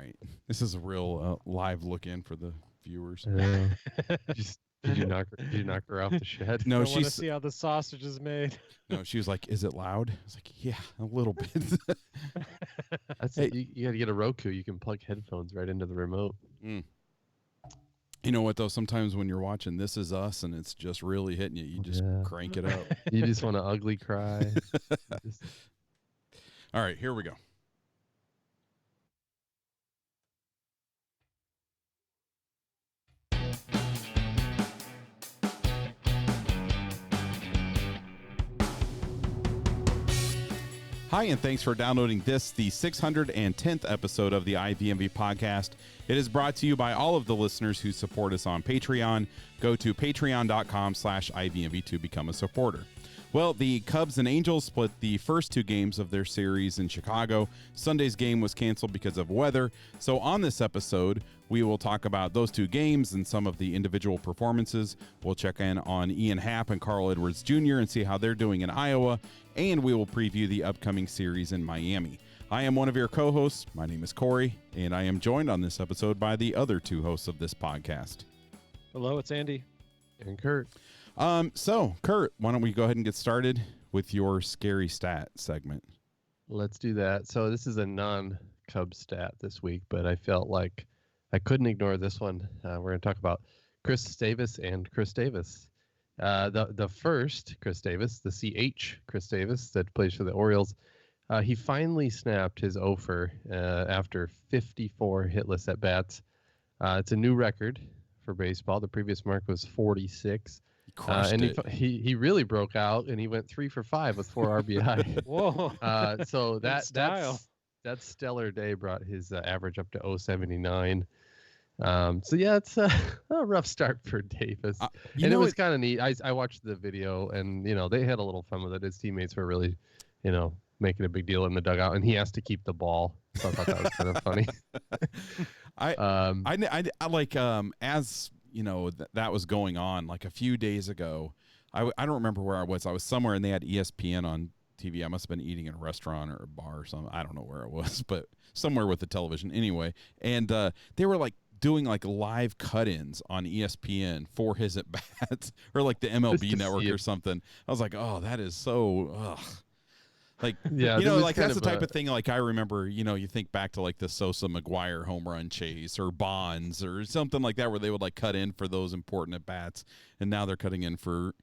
right. This is a real live look in for the viewers. Did you knock her off the shed? No, I want to see how the sausage is made. No, she was like, "Is it loud?" I was like, "Yeah, a little bit." Hey, you got to get a Roku. You can plug headphones right into the remote. You know what though? Sometimes when you're watching This Is Us and it's just really hitting you, you just crank it up. You just want to ugly cry. All right, here we go. Hi, and thanks for downloading this, the 610th episode of the IVMV podcast. It is brought to you by all of the listeners who support us on Patreon. Go to patreon.com/IVMV to become a supporter. Well, the Cubs and Angels split the first two games of their series in Chicago. Sunday's game was canceled because of weather. So on this episode, we will talk about those two games and some of the individual performances. We'll check in on Ian Happ and Carl Edwards Jr. and see how they're doing in Iowa. And we will preview the upcoming series in Miami. I am one of your co-hosts. My name is Corey, and I am joined on this episode by the other two hosts of this podcast. Hello, it's Andy. And Kurt. So, Kurt, why don't we go ahead and get started with your scary stat segment? Let's do that. So this is a non-Cubs stat this week, but I felt like I couldn't ignore this one. We're going to talk about Chris Davis and Chris Davis. The first Chris Davis, the CH Chris Davis that plays for the Orioles, he finally snapped his OFER after 54 hitless at-bats. It's a new record for baseball. The previous mark was 46. He really broke out, and he went 3 for 5 with 4 RBI. Whoa! So that stellar day brought his average up to 0.79. So yeah, it's a rough start for Davis, and it was kind of neat. I watched the video, and they had a little fun with it. His teammates were really, making a big deal in the dugout, and he has to keep the ball. So I thought that was kind of funny. I like as that was going on like a few days ago. I don't remember where I was. I was somewhere and they had ESPN on TV. I must have been eating in a restaurant or a bar or something. I don't know where it was, but somewhere with the television anyway. And they were like doing like live cut-ins on ESPN for his at bats or like the MLB network or something. I was like, oh, that is so ugh. Like, like that's the type of thing, like I remember, you think back to like the Sosa McGuire home run chase or Bonds or something like that where they would like cut in for those important at bats. And now they're cutting in for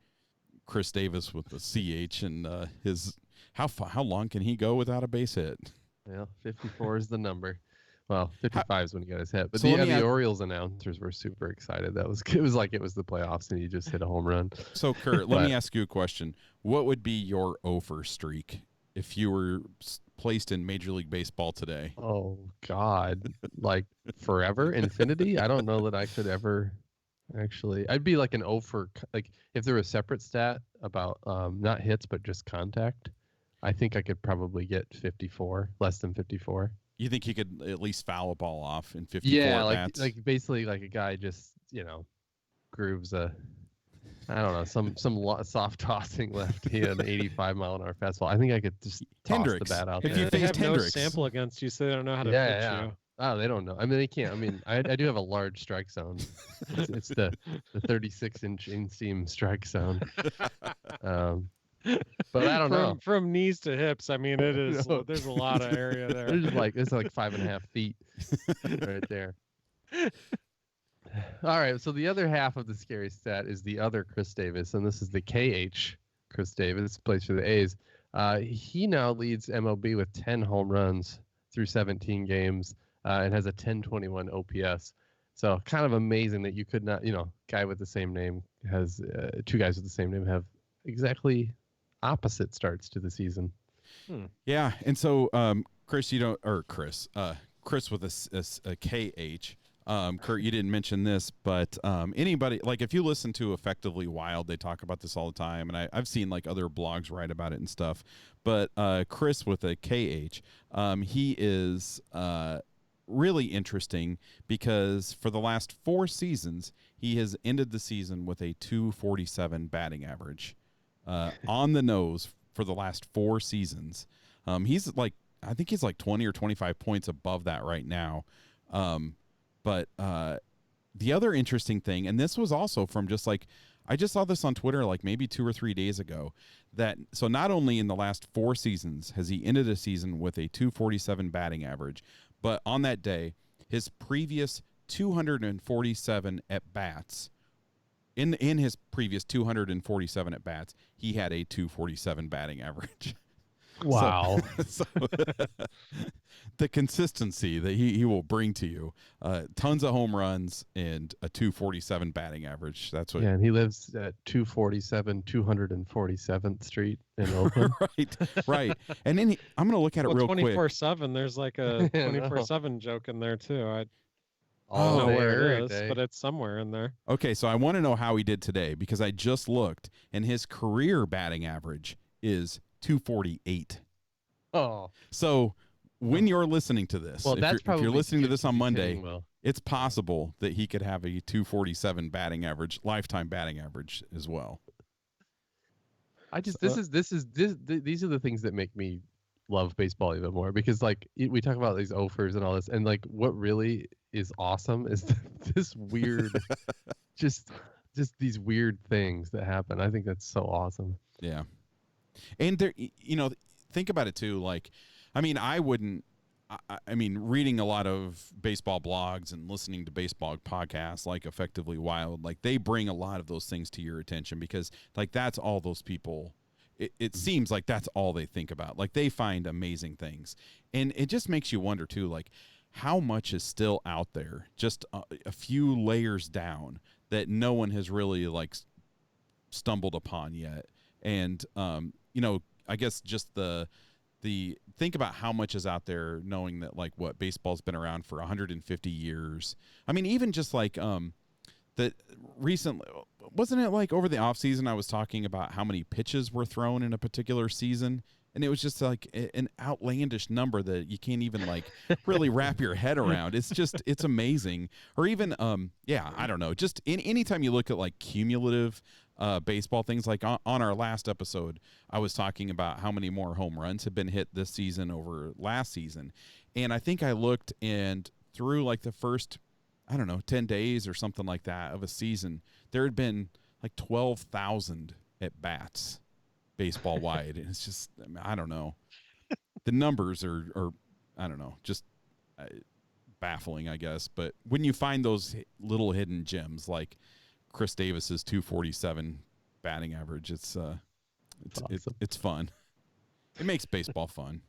Chris Davis with the CH and his, how long can he go without a base hit? Yeah, 54 is the number. Well, 55 is when he got his hit. But the Orioles announcers were super excited. It was like it was the playoffs and he just hit a home run. So, Kurt, let me ask you a question. What would be your OFER streak if you were placed in Major League Baseball today? Oh, God. Like forever? Infinity? I don't know that I could ever actually. I'd be like an OFER. Like if there was a separate stat about not hits, but just contact, I think I could probably get 54, less than 54. You think you could at least foul a ball off in 54 bats? like basically like a guy just, grooves a, I don't know, some soft tossing lefty and an 85-mile-an-hour fastball. I think I could just toss the bat out there. If you they have Hendricks. No sample against you, so they don't know how to pitch you. Oh, they don't know. I mean, they can't. I mean, I do have a large strike zone. It's the 36-inch inseam strike zone. But I don't know. From knees to hips, I mean, it is. There's a lot of area there. It's like 5.5 feet right there. All right, so the other half of the scary stat is the other Chris Davis, and this is the KH Chris Davis, plays for the A's. He now leads MLB with 10 home runs through 17 games and has a 1021 OPS. So kind of amazing that you could not, guy with the same name has two guys with the same name have exactly opposite starts to the season. Yeah, and so Chris with a KH. Kurt, you didn't mention this, but anybody, like if you listen to Effectively Wild, they talk about this all the time, and I've seen like other blogs write about it and stuff. But Chris with a KH, he is really interesting because for the last 4 seasons, he has ended the season with a 247 batting average on the nose for the last 4 seasons. He's like, I think he's like 20 or 25 points above that right now, But the other interesting thing, and this was also from just like, I just saw this on Twitter like maybe 2 or 3 days ago, that so not only in the last 4 seasons has he ended a season with a 247 batting average, but on that day, his previous 247 at bats, in his previous 247 at bats, he had a 247 batting average. Wow. So the consistency that he will bring to you, tons of home runs and a 247 batting average. That's what. Yeah, and he lives at 247 247th Street in Oakland. right. And then I'm going to look at it real quick. 24/7. There's like a 24/7 joke in there too. I All don't know day, where every it is, day. but it's somewhere in there. Okay, so I want to know how he did today because I just looked, and his career batting average is 248. Oh. So when you're listening to this, Well, if you're listening to this on Monday, well. it's possible that he could have a 247 batting average, lifetime batting average as well. These are the things that make me love baseball even more, because like we talk about these offers and all this, and like what really is awesome is this weird, just these weird things that happen. I think that's so awesome. Yeah. And there, think about it too. Like, I mean, reading a lot of baseball blogs and listening to baseball podcasts like Effectively Wild, like they bring a lot of those things to your attention because like that's all those people, it seems like that's all they think about. Like they find amazing things. And it just makes you wonder too, like how much is still out there, just a few layers down that no one has really like stumbled upon yet. And, I guess just the think about how much is out there, knowing that like what baseball's been around for 150 years. I mean, even just like that recently, wasn't it like over the off season I was talking about how many pitches were thrown in a particular season, and it was just like an outlandish number that you can't even like really wrap your head around. It's amazing. Or even I don't know, just anytime you look at like cumulative baseball things, like on our last episode, I was talking about how many more home runs have been hit this season over last season. And I think I looked, and through like the first, 10 days or something like that of a season, there had been like 12,000 at bats baseball wide. And it's just, I don't know. The numbers are I don't know, just baffling, I guess. But when you find those little hidden gems like Chris Davis's 247 batting average, it's awesome. It's fun. It makes baseball fun.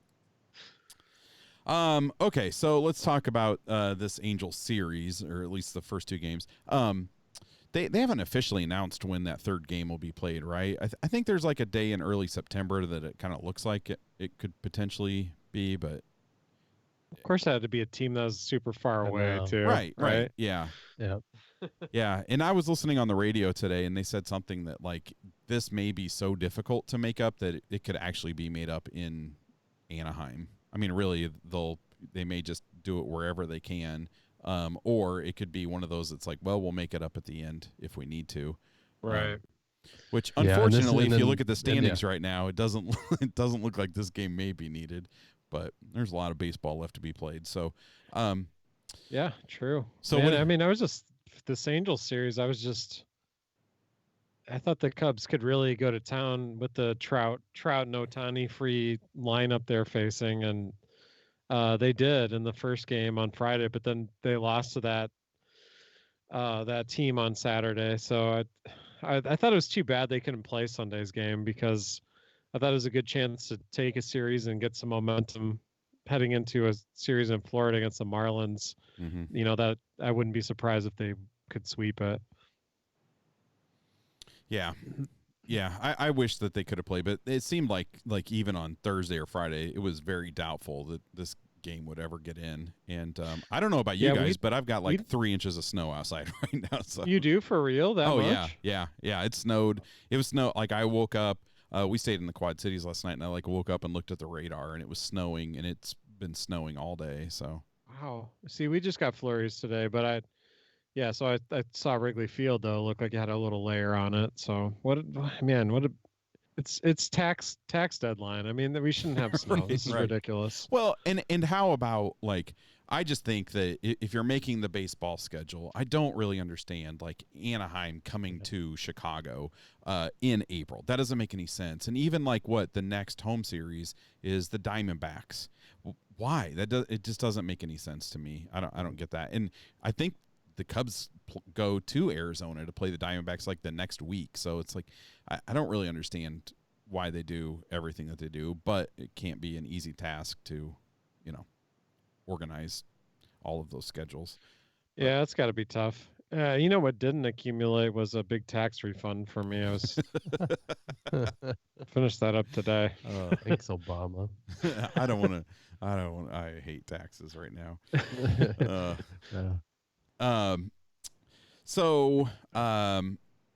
Okay, so let's talk about this Angels series, or at least the first 2 games. They haven't officially announced when that third game will be played, right? I think there's like a day in early September that it kind of looks like it could potentially be, but of course it had to be a team that was super far away too. Right. Yeah. Yeah. Yeah, and I was listening on the radio today, and they said something that like this may be so difficult to make up that it could actually be made up in Anaheim. I mean, really, they may just do it wherever they can, or it could be one of those that's like, well, we'll make it up at the end if we need to. Right. Which, unfortunately, if you look at the standings right now, it doesn't look like this game may be needed. But there's a lot of baseball left to be played. So, yeah, true. So I was just this Angels series. I thought the Cubs could really go to town with the Trout and Ohtani free lineup they're facing, and they did in the first game on Friday. But then they lost to that team on Saturday. So I thought it was too bad they couldn't play Sunday's game, because I thought it was a good chance to take a series and get some momentum heading into a series in Florida against the Marlins. Mm-hmm. That I wouldn't be surprised if they could sweep it. Yeah. I wish that they could have played, but it seemed like even on Thursday or Friday, it was very doubtful that this game would ever get in. And I don't know about you guys, but I've got like 3 inches of snow outside right now. So you do, for real? That much? Yeah. It snowed. It was snow. Like I woke up. We stayed in the Quad Cities last night, and I woke up and looked at the radar, and it was snowing, and it's been snowing all day. So wow. See, we just got flurries today, but I saw Wrigley Field though. Looked like it had a little layer on it. So it's tax deadline. I mean, we shouldn't have snow. This is ridiculous. Well, and how about like I just think that if you're making the baseball schedule, I don't really understand like Anaheim coming to Chicago in April. That doesn't make any sense. And even like what the next home series is the Diamondbacks. Why? It just doesn't make any sense to me. I don't get that. And I think the Cubs go to Arizona to play the Diamondbacks like the next week. So it's like I don't really understand why they do everything that they do, but it can't be an easy task to, organize all of those schedules. Yeah, it's got to be tough. You know what didn't accumulate was a big tax refund for me. I was finished that up today. Thanks, Obama. I hate taxes right now.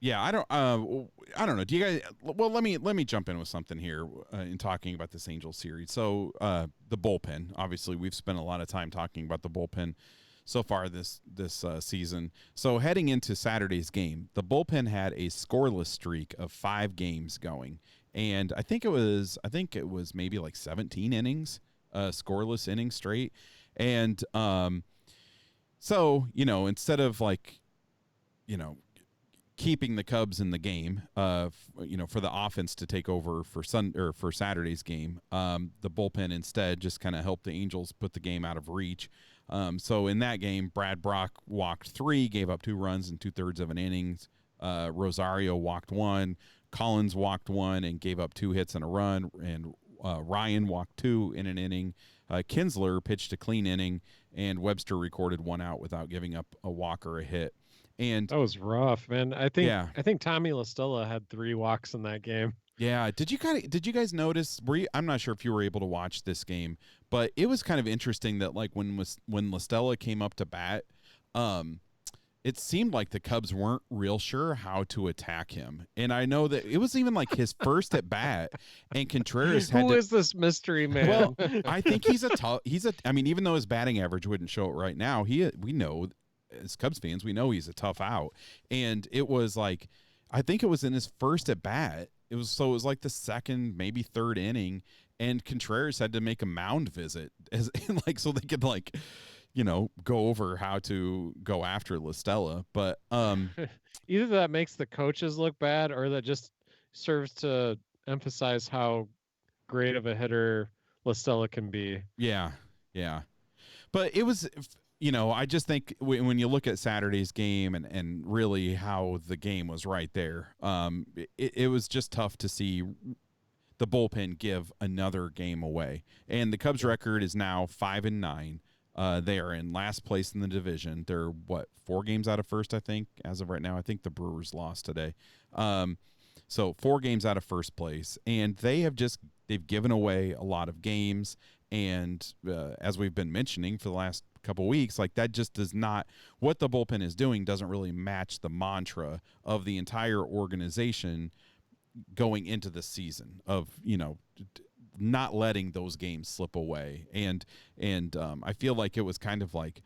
Yeah, I don't know. Do you guys? Well, let me jump in with something here in talking about this Angels series. So the bullpen. Obviously, we've spent a lot of time talking about the bullpen so far this season. So heading into Saturday's game, the bullpen had a scoreless streak of 5 games going, and I think it was maybe like 17 innings, scoreless innings straight, and so instead of like keeping the Cubs in the game, for the offense to take over for Saturday's game, the bullpen instead just kind of helped the Angels put the game out of reach. So in that game, Brad Brock walked 3, gave up 2 runs in 2/3 of an innings. Rosario walked 1, Collins walked 1, and gave up 2 hits and a run. And Ryan walked 2 in an inning. Kinsler pitched a clean inning, and Webster recorded 1 out without giving up a walk or a hit. And that was rough, man. I think Tommy LaStella had 3 walks in that game. Yeah. Did you guys notice? I'm not sure if you were able to watch this game, but it was kind of interesting that like when LaStella came up to bat, it seemed like the Cubs weren't real sure how to attack him. And I know that it was even like his first at bat, and Contreras had Who is this mystery man? Well, I think I mean, even though his batting average wouldn't show it right now, we know as Cubs fans, we know he's a tough out. And it was like, I think it was in his first at bat. It was like the second, maybe third inning, and Contreras had to make a mound visit so they could go over how to go after LaStella. But either that makes the coaches look bad, or that just serves to emphasize how great of a hitter LaStella can be. Yeah. But it was, I just think when you look at Saturday's game and really how the game was right there, it was just tough to see the bullpen give another game away. And the Cubs record is now 5-9. They are in last place in the division. They're 4 games out of first, I think, as of right now. I think the Brewers lost today. So 4 games out of first place, and they've given away a lot of games. And as we've been mentioning for the last couple weeks, like that just does not, what the bullpen is doing doesn't really match the mantra of the entire organization going into the season of, not letting those games slip away. And I feel like it was kind of like,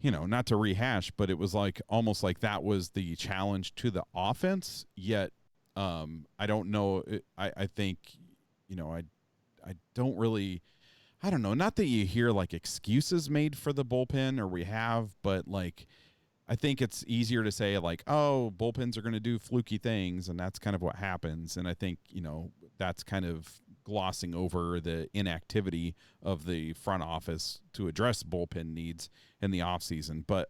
not to rehash, but it was like almost like that was the challenge to the offense. Yet I don't know. I think, I don't really, I don't know. Not that you hear like excuses made for the bullpen, or we have, but like, I think it's easier to say like, oh, bullpens are going to do fluky things, and that's kind of what happens. And I think, that's kind of glossing over the inactivity of the front office to address bullpen needs in the offseason. But,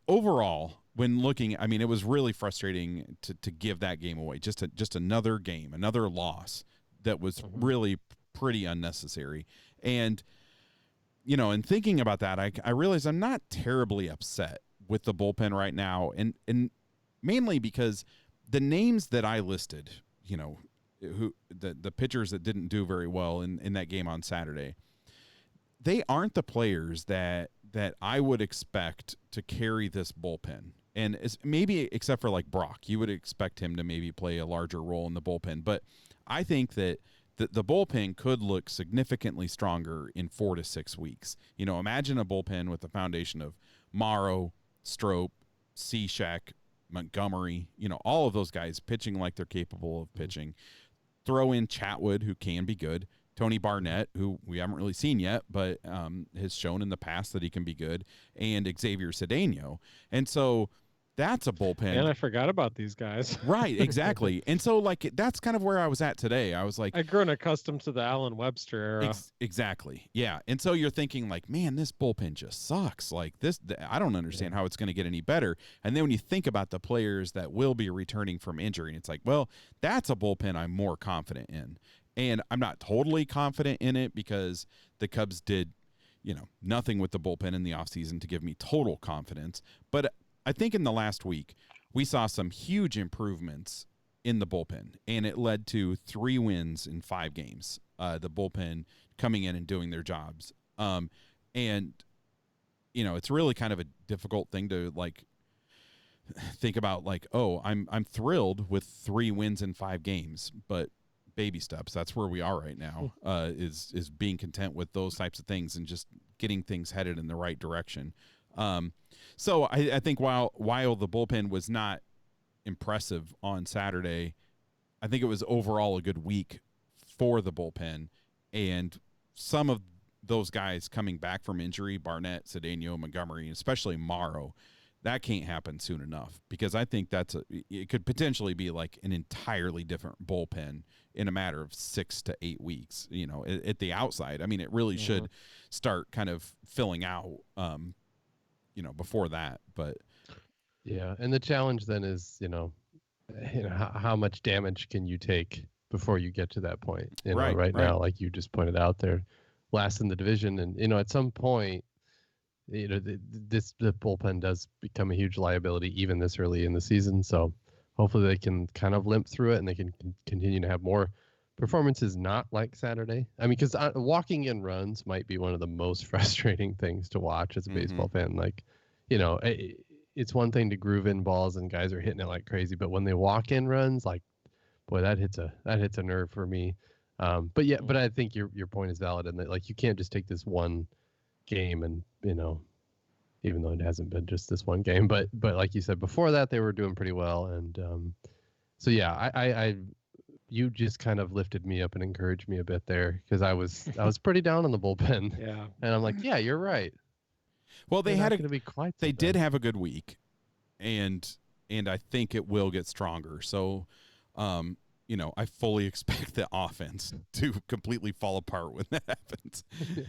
overall, when looking, I mean, it was really frustrating to give that game away. Just another game, another loss that was really pretty unnecessary. And, in thinking about that, I realize I'm not terribly upset with the bullpen right now. And mainly because the names that I listed, who the pitchers that didn't do very well in that game on Saturday, they aren't the players that I would expect to carry this bullpen. And maybe except for like Brock, you would expect him to maybe play a larger role in the bullpen. But I think that the bullpen could look significantly stronger in 4 to 6 weeks. Imagine a bullpen with the foundation of Morrow, Strop, Cishek, Montgomery, all of those guys pitching like they're capable of pitching. Throw in Chatwood, who can be good. Tony Barnett, who we haven't really seen yet, but has shown in the past that he can be good, and Xavier Cedeno. And so that's a bullpen. And I forgot about these guys. Right, exactly. And so, like, that's kind of where I was at today. I was like, I've grown accustomed to the Allen Webster era. Exactly. Yeah. And so you're thinking, like, man, this bullpen just sucks. Like, I don't understand how it's going to get any better. And then when you think about the players that will be returning from injury, it's like, well, that's a bullpen I'm more confident in. And I'm not totally confident in it because the Cubs did, nothing with the bullpen in the offseason to give me total confidence. But I think in the last week, we saw some huge improvements in the bullpen, and it led to 3 wins in 5 games. The bullpen coming in and doing their jobs. And, it's really kind of a difficult thing to, like, think about, like, oh, I'm thrilled with 3 wins in 5 games, but baby steps. That's where we are right now, is being content with those types of things and just getting things headed in the right direction. So I think while the bullpen was not impressive on Saturday, I think it was overall a good week for the bullpen, and some of those guys coming back from injury, Barnett, Cedeno, Montgomery, and especially Morrow, that can't happen soon enough, because I think it could potentially be like an entirely different bullpen in a matter of 6 to 8 weeks, at the outside. I mean, it really should start kind of filling out, before that. But yeah, and the challenge then is, how much damage can you take before you get to that point? Right now, like you just pointed out, they're last in the division, and at some point, the bullpen does become a huge liability even this early in the season. So hopefully they can kind of limp through it, and they can continue to have more performances not like Saturday. I mean, because walking in runs might be one of the most frustrating things to watch as a baseball fan. Like, it's one thing to groove in balls and guys are hitting it like crazy, but when they walk in runs, like, boy, that hits a nerve for me. But I think your point is valid in that, like, you can't just take this one game and, even though it hasn't been just this one game, but like you said, before that, they were doing pretty well. And so, yeah, you just kind of lifted me up and encouraged me a bit there, because I was pretty down on the bullpen. Yeah. And I'm like, yeah, you're right. Well, they did did have a good week, and I think it will get stronger. So, I fully expect the offense to completely fall apart when that happens,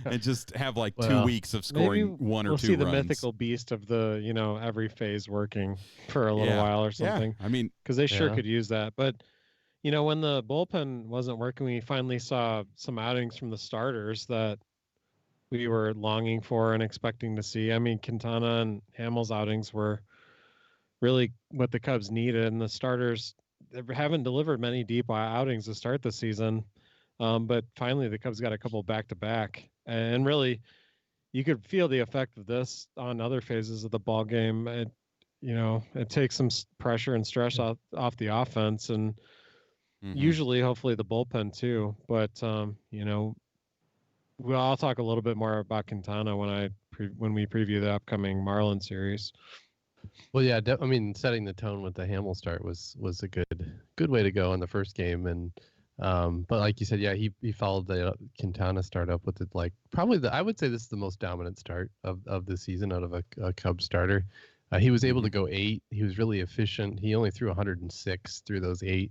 and just have like 2 weeks of scoring 1 or 2 runs. We'll see the mythical beast of the, every phase working for a little while or something. Yeah. I mean, because they sure could use that. But, when the bullpen wasn't working, we finally saw some outings from the starters that we were longing for and expecting to see. I mean, Quintana and Hamels outings were really what the Cubs needed, and the starters haven't delivered many deep outings to start the season. But finally, the Cubs got a couple back-to-back, and really, you could feel the effect of this on other phases of the ball game. It takes some pressure and stress off the offense, and usually, hopefully, the bullpen too. But I'll talk a little bit more about Quintana when we preview the upcoming Marlins series. Well, yeah, I mean, setting the tone with the Hamels start was a good way to go in the first game, and but like you said, yeah, he followed the Quintana start up with it, like probably I would say this is the most dominant start of the season out of a Cubs starter. He was able to go 8. He was really efficient. He only threw 106 through those 8,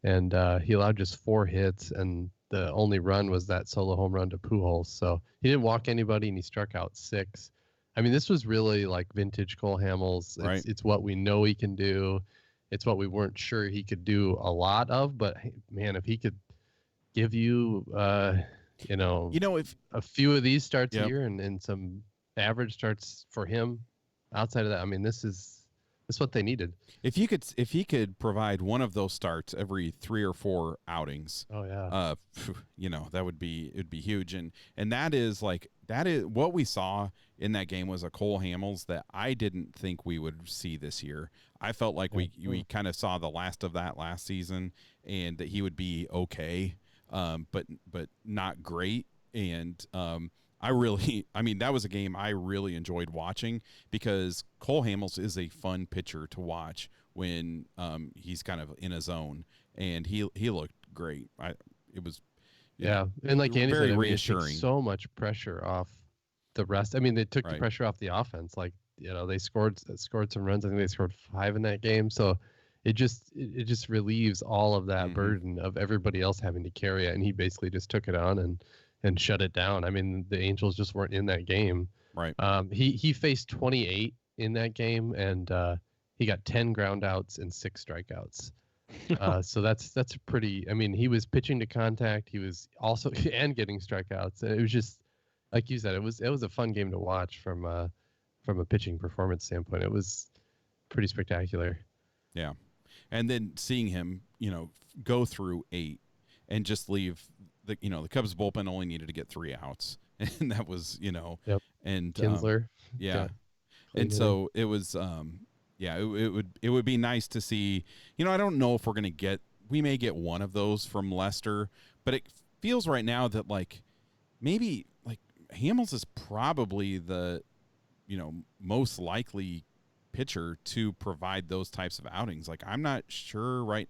and he allowed just 4 hits, and the only run was that solo home run to Pujols. So he didn't walk anybody, and he struck out 6. I mean, this was really like vintage Cole Hamels. It's what we know he can do. It's what we weren't sure he could do a lot of. But man, if he could give you, if a few of these starts a year and some average starts for him outside of that, I mean, this is what they needed. If he could provide one of those starts every 3 or 4 outings, it'd be huge. And that is what we saw in that game was a Cole Hamels that I didn't think we would see this year. I felt like we kind of saw the last of that last season, and that he would be okay, but not great. And that was a game I really enjoyed watching, because Cole Hamels is a fun pitcher to watch when he's kind of in a zone, and he looked great. Yeah, and like Andy very said, reassuring. it takes so much pressure off the rest. I mean, they took the pressure off the offense. Like, they scored some runs. I think they scored 5 in that game. So it just relieves all of that burden of everybody else having to carry it, and he basically just took it on and shut it down. I mean, the Angels just weren't in that game. Right. He faced 28 in that game, and he got 10 ground outs and 6 strikeouts. So that's a pretty. I mean, he was pitching to contact. He was also and getting strikeouts. And it was just like you said. It was a fun game to watch from a pitching performance standpoint. It was pretty spectacular. Yeah, and then seeing him, go through 8 and just leave the Cubs bullpen only needed to get 3 outs, and that was Yep. And Kinsler. Yeah, and so it was. Yeah, it would be nice to see. I don't know if we may get one of those from Lester, but it feels right now that maybe Hamels is probably the most likely pitcher to provide those types of outings. I'm not sure, right?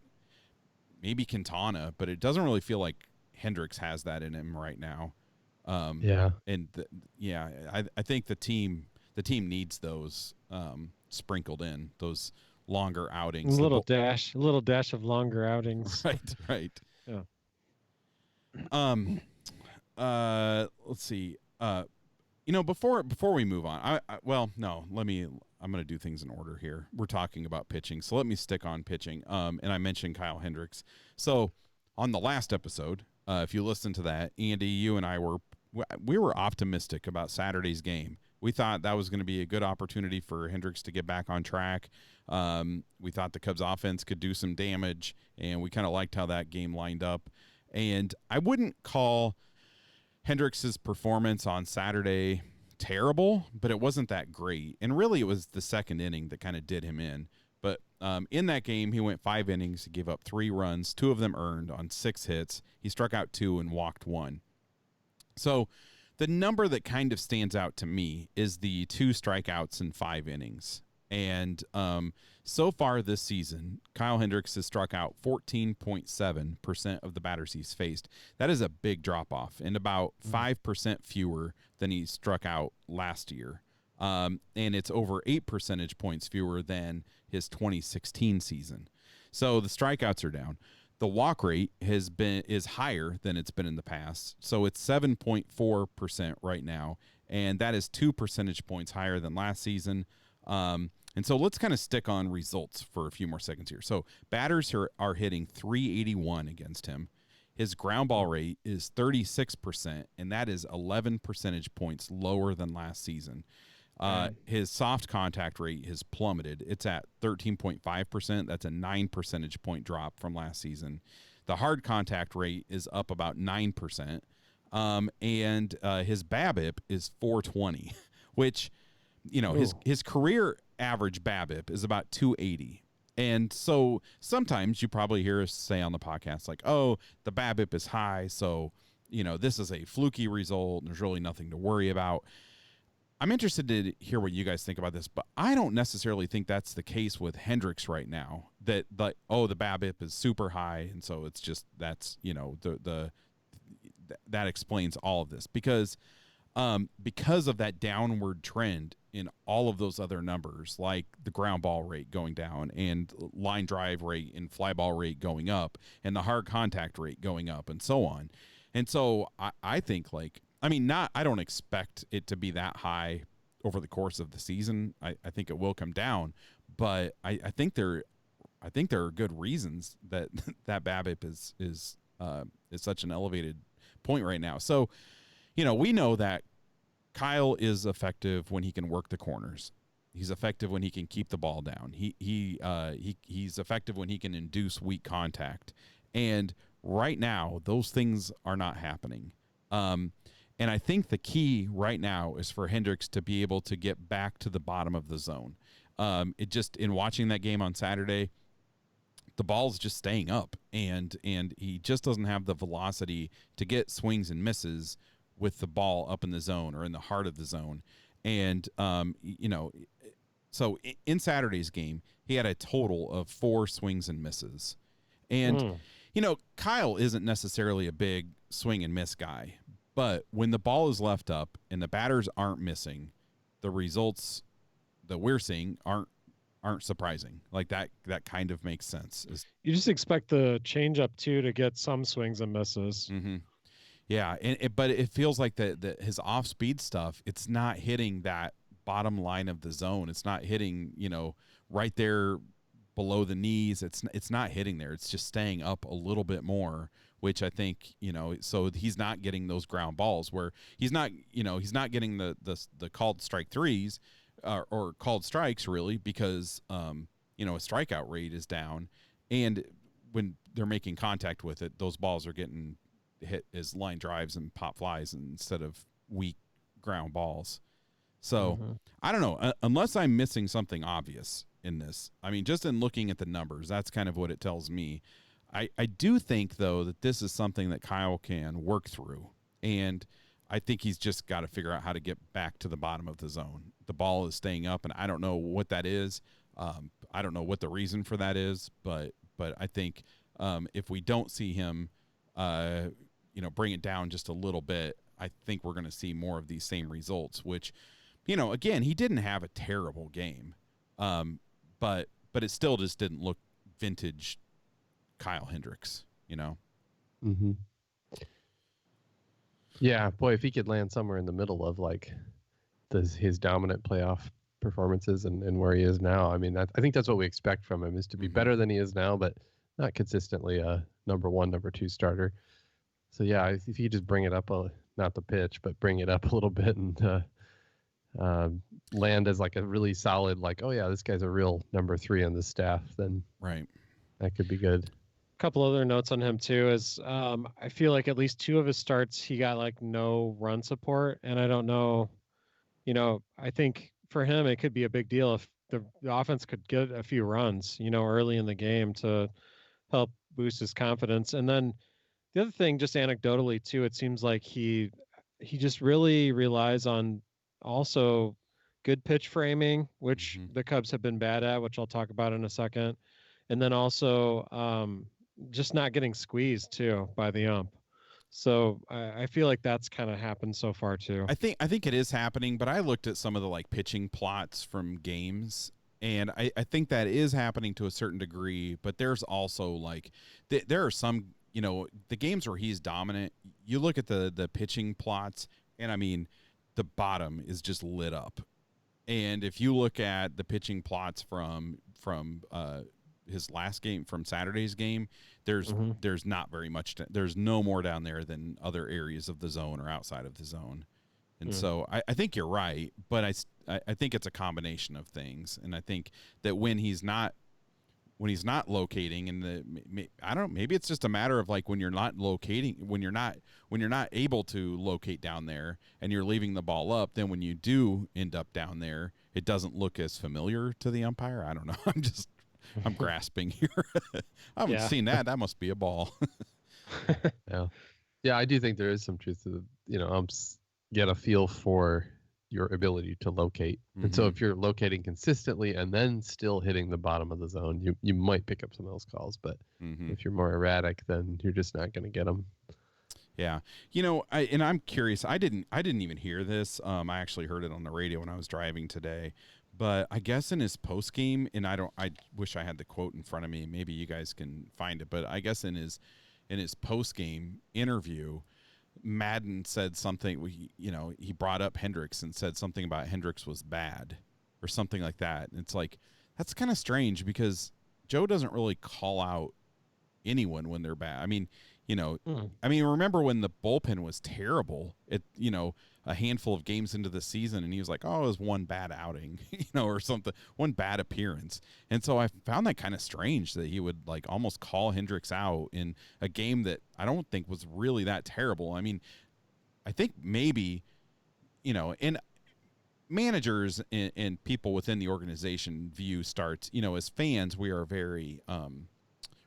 Maybe Quintana, but it doesn't really feel like Hendricks has that in him right now. Yeah, and I think the team needs those sprinkled in, those longer outings. A little dash of longer outings. Right. Yeah. Let's see. Before we move on, I'm going to do things in order here. We're talking about pitching, so let me stick on pitching. And I mentioned Kyle Hendricks. So on the last episode, if you listen to that, Andy, you and I were optimistic about Saturday's game. We thought that was going to be a good opportunity for Hendricks to get back on track. We thought the Cubs offense could do some damage, and we kind of liked how that game lined up. And I wouldn't call Hendricks' performance on Saturday terrible, but it wasn't that great. And really, it was the second inning that kind of did him in. But in that game, he went 5 innings, he gave up 3 runs, 2 of them earned on 6 hits. He struck out 2 and walked 1. So the number that kind of stands out to me is the 2 strikeouts in 5 innings. And so far this season, Kyle Hendricks has struck out 14.7% of the batters he's faced. That is a big drop-off, and about 5% fewer than he struck out last year. And it's over 8 percentage points fewer than his 2016 season. So the strikeouts are down. The walk rate is higher than it's been in the past. So it's 7.4% right now, and that is 2 percentage points higher than last season. And so let's kind of stick on results for a few more seconds here. So batters are hitting .381 against him. His ground ball rate is 36%, and that is 11 percentage points lower than last season. His soft contact rate has plummeted. It's at 13.5%. That's a 9 percentage point drop from last season. The hard contact rate is up about 9%. And his BABIP is .420, which, his career average BABIP is about .280. And so sometimes you probably hear us say on the podcast, the BABIP is high, so, this is a fluky result, and there's really nothing to worry about. I'm interested to hear what you guys think about this, but I don't necessarily think that's the case with Hendricks right now. That the BABIP is super high, and so it's just that explains all of this because of that downward trend in all of those other numbers, like the ground ball rate going down and line drive rate and fly ball rate going up and the hard contact rate going up and so on. And so I think I don't expect it to be that high over the course of the season. I think it will come down, but I think there are good reasons that BABIP is such an elevated point right now. So, we know that Kyle is effective when he can work the corners. He's effective when he can keep the ball down. He's effective when he can induce weak contact. And right now, those things are not happening. And I think the key right now is for Hendricks to be able to get back to the bottom of the zone. In watching that game on Saturday, the ball's just staying up, and he just doesn't have the velocity to get swings and misses with the ball up in the zone or in the heart of the zone. And, so in Saturday's game, he had a total of 4 swings and misses. And, Kyle isn't necessarily a big swing and miss guy. But when the ball is left up and the batters aren't missing, the results that we're seeing aren't surprising. Like that kind of makes sense. You just expect the changeup too to get some swings and misses. Mm-hmm. Yeah, but it feels like his off speed stuff. It's not hitting that bottom line of the zone. It's not hitting right there below the knees. It's not hitting there. It's just staying up a little bit more, which I think so he's not getting those ground balls where he's not getting the called strike threes or called strikes really because a strikeout rate is down, and when they're making contact with it, those balls are getting hit as line drives and pop flies instead of weak ground balls. So I don't know, unless I'm missing something obvious in this. I mean, just in looking at the numbers, that's kind of what it tells me. I do think, though, that this is something that Kyle can work through, and I think he's just got to figure out how to get back to the bottom of the zone. The ball is staying up, and I don't know what that is. I don't know what the reason for that is, but I think if we don't see him bring it down just a little bit, I think we're going to see more of these same results, which, again, he didn't have a terrible game. But it still just didn't look vintage Kyle Hendricks, Mm-hmm. Yeah, boy, if he could land somewhere in the middle of like his dominant playoff performances and where he is now, I mean, I think that's what we expect from him, is to be better than he is now, but not consistently a number 1, number 2 starter. So yeah, if he just bring it up, not the pitch, but bring it up a little bit and land as like a really solid, like, oh yeah, this guy's a real number 3 on the staff, then right, that could be good. A couple other notes on him too is I feel like at least 2 of his starts he got like no run support, and I don't know, I think for him it could be a big deal if the offense could get a few runs, early in the game to help boost his confidence. And then the other thing, just anecdotally too, it seems like he just really relies on also good pitch framing, which the Cubs have been bad at, which I'll talk about in a second. And then also just not getting squeezed too by the ump. So I feel like that's kind of happened so far too. I think it is happening, but I looked at some of the like pitching plots from games, and I think that is happening to a certain degree, but there's also like there are some, the games where he's dominant, you look at the pitching plots, and I mean, the bottom is just lit up. And if you look at the pitching plots from his last game, from Saturday's game, there's not very much. There's no more down there than other areas of the zone or outside of the zone. And so I think you're right, but I think it's a combination of things. And I think that when he's not locating, and I don't know, maybe it's just a matter of like when you're not locating, when you're not able to locate down there and you're leaving the ball up, then when you do end up down there, it doesn't look as familiar to the umpire. I don't know. I'm grasping here. I haven't seen that. That must be a ball. Yeah, I do think there is some truth to umps get a feel for your ability to locate. And so if you're locating consistently and then still hitting the bottom of the zone, you might pick up some of those calls. But if you're more erratic, then you're just not going to get them. Yeah. I'm curious. I didn't even hear this. I actually heard it on the radio when I was driving today. But I guess in his post game, and I wish I had the quote in front of me. Maybe you guys can find it. But I guess in his post game interview, Madden said something. He brought up Hendricks and said something about Hendricks was bad or something like that. And it's like, that's kind of strange because Joe doesn't really call out anyone when they're bad. I mean, remember when the bullpen was terrible at, a handful of games into the season, and he was like, oh, it was one bad outing, or something, one bad appearance. And so I found that kind of strange that he would like almost call Hendricks out in a game that I don't think was really that terrible. I mean, I think maybe, and managers and people within the organization view starts, as fans, we are very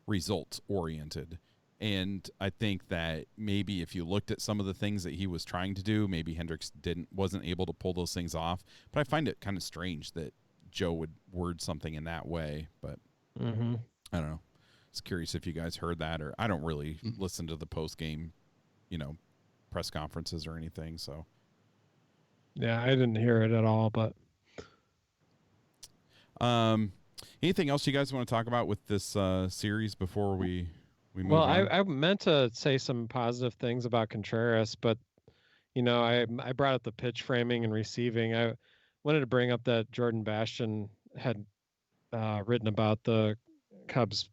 results oriented. And I think that maybe if you looked at some of the things that he was trying to do, maybe Hendricks wasn't able to pull those things off. But I find it kind of strange that Joe would word something in that way. But I don't know. I was curious if you guys heard that, or I don't really listen to the post game press conferences or anything. So Yeah, I didn't hear it at all, but anything else you guys want to talk about with this series before we move well, on? I meant to say some positive things about Contreras, but I brought up the pitch framing and receiving. I wanted to bring up that Jordan Bastian had written about the Cubs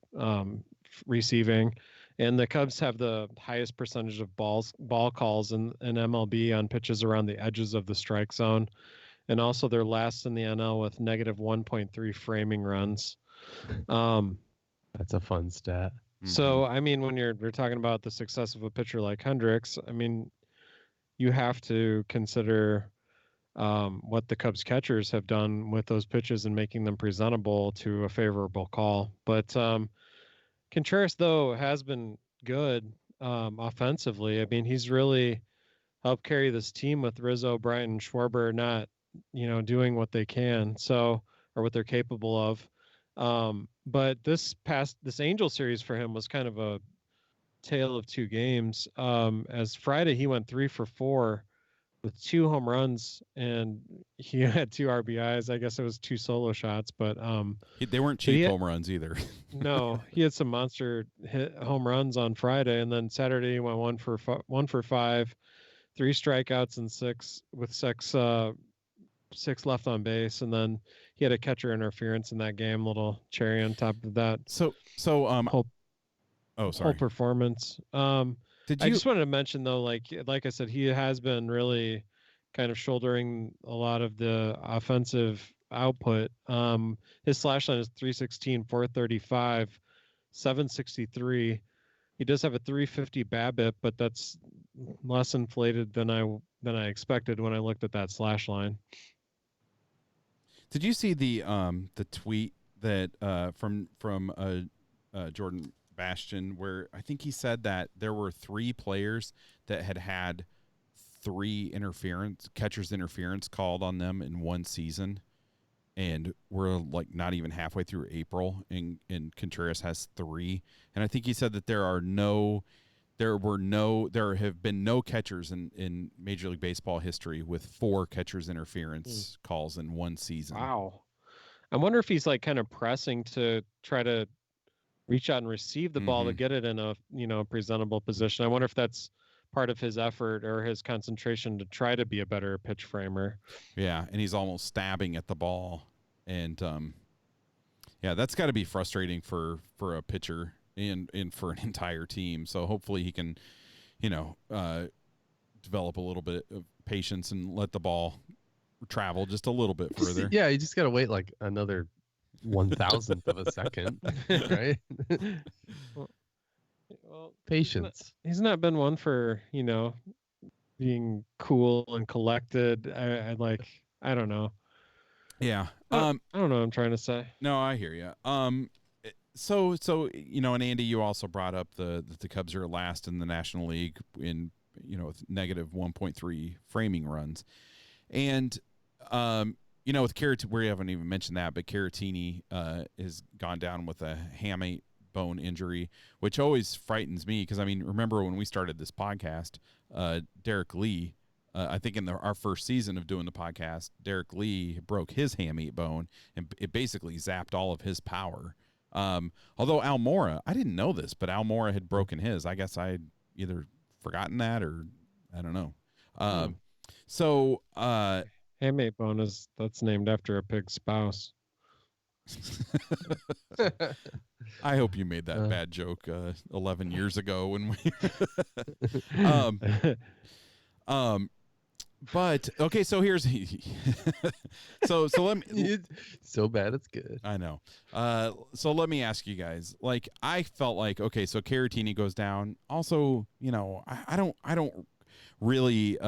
receiving, and the Cubs have the highest percentage of ball calls in MLB on pitches around the edges of the strike zone, and also they're last in the NL with negative 1.3 framing runs. That's a fun stat. So I mean, when we're talking about the success of a pitcher like Hendricks, I mean, you have to consider what the Cubs catchers have done with those pitches and making them presentable to a favorable call. But Contreras, though, has been good offensively. I mean, he's really helped carry this team with Rizzo, Bryant, and Schwarber not, doing what they can, or what they're capable of. But this Angel series for him was kind of a tale of two games. As Friday, he went 3 for 4 with 2 home runs, and he had 2 RBIs. I guess it was 2 solo shots, but they weren't cheap home runs either. No, he had some monster home runs on Friday, and then Saturday he went 1 for 5, 3 strikeouts and 6 left on base, and then he had a catcher interference in that game, little cherry on top of that. Whole performance. I just wanted to mention though, like I said, he has been really kind of shouldering a lot of the offensive output. His slash line is 316, 435, 763. He does have a 350 BABIP, but that's less inflated than I expected when I looked at that slash line. Did you see the tweet that from Jordan Bastian, where I think he said that there were 3 players that had 3 catcher's interference called on them in one season, and we're like not even halfway through April, and Contreras has 3, and I think he said that there have been no catchers in Major League Baseball history with 4 catcher's interference calls in one season. Wow. I wonder if he's like kind of pressing to try to reach out and receive the ball to get it in a presentable position. I wonder if that's part of his effort or his concentration to try to be a better pitch framer. Yeah, and he's almost stabbing at the ball, and that's got to be frustrating for a pitcher and for an entire team. So hopefully he can, develop a little bit of patience and let the ball travel just a little bit further. Yeah, you just got to wait like another 1,000th of a second, right? Well, patience. He's not been one for, being cool and collected. I don't know. Yeah. I don't know what I'm trying to say. No, I hear you. So and Andy, you also brought up the Cubs are last in the National League in with negative 1.3 framing runs, and with Caratini, we haven't even mentioned that, but Caratini has gone down with a hamate bone injury, which always frightens me because, I mean, remember when we started this podcast, Derek Lee, I think in our first season of doing the podcast, Derek Lee broke his hamate bone, and it basically zapped all of his power. Although Almora, I didn't know this, but Almora had broken his. I guess I had either forgotten that or I don't know. So hamate bone that's named after a pig's spouse. I hope you made that bad joke 11 years ago when we but okay, so here's so let me so bad it's good. I know. So let me ask you guys. Like, I felt like, okay, so Caratini goes down. Also, I don't really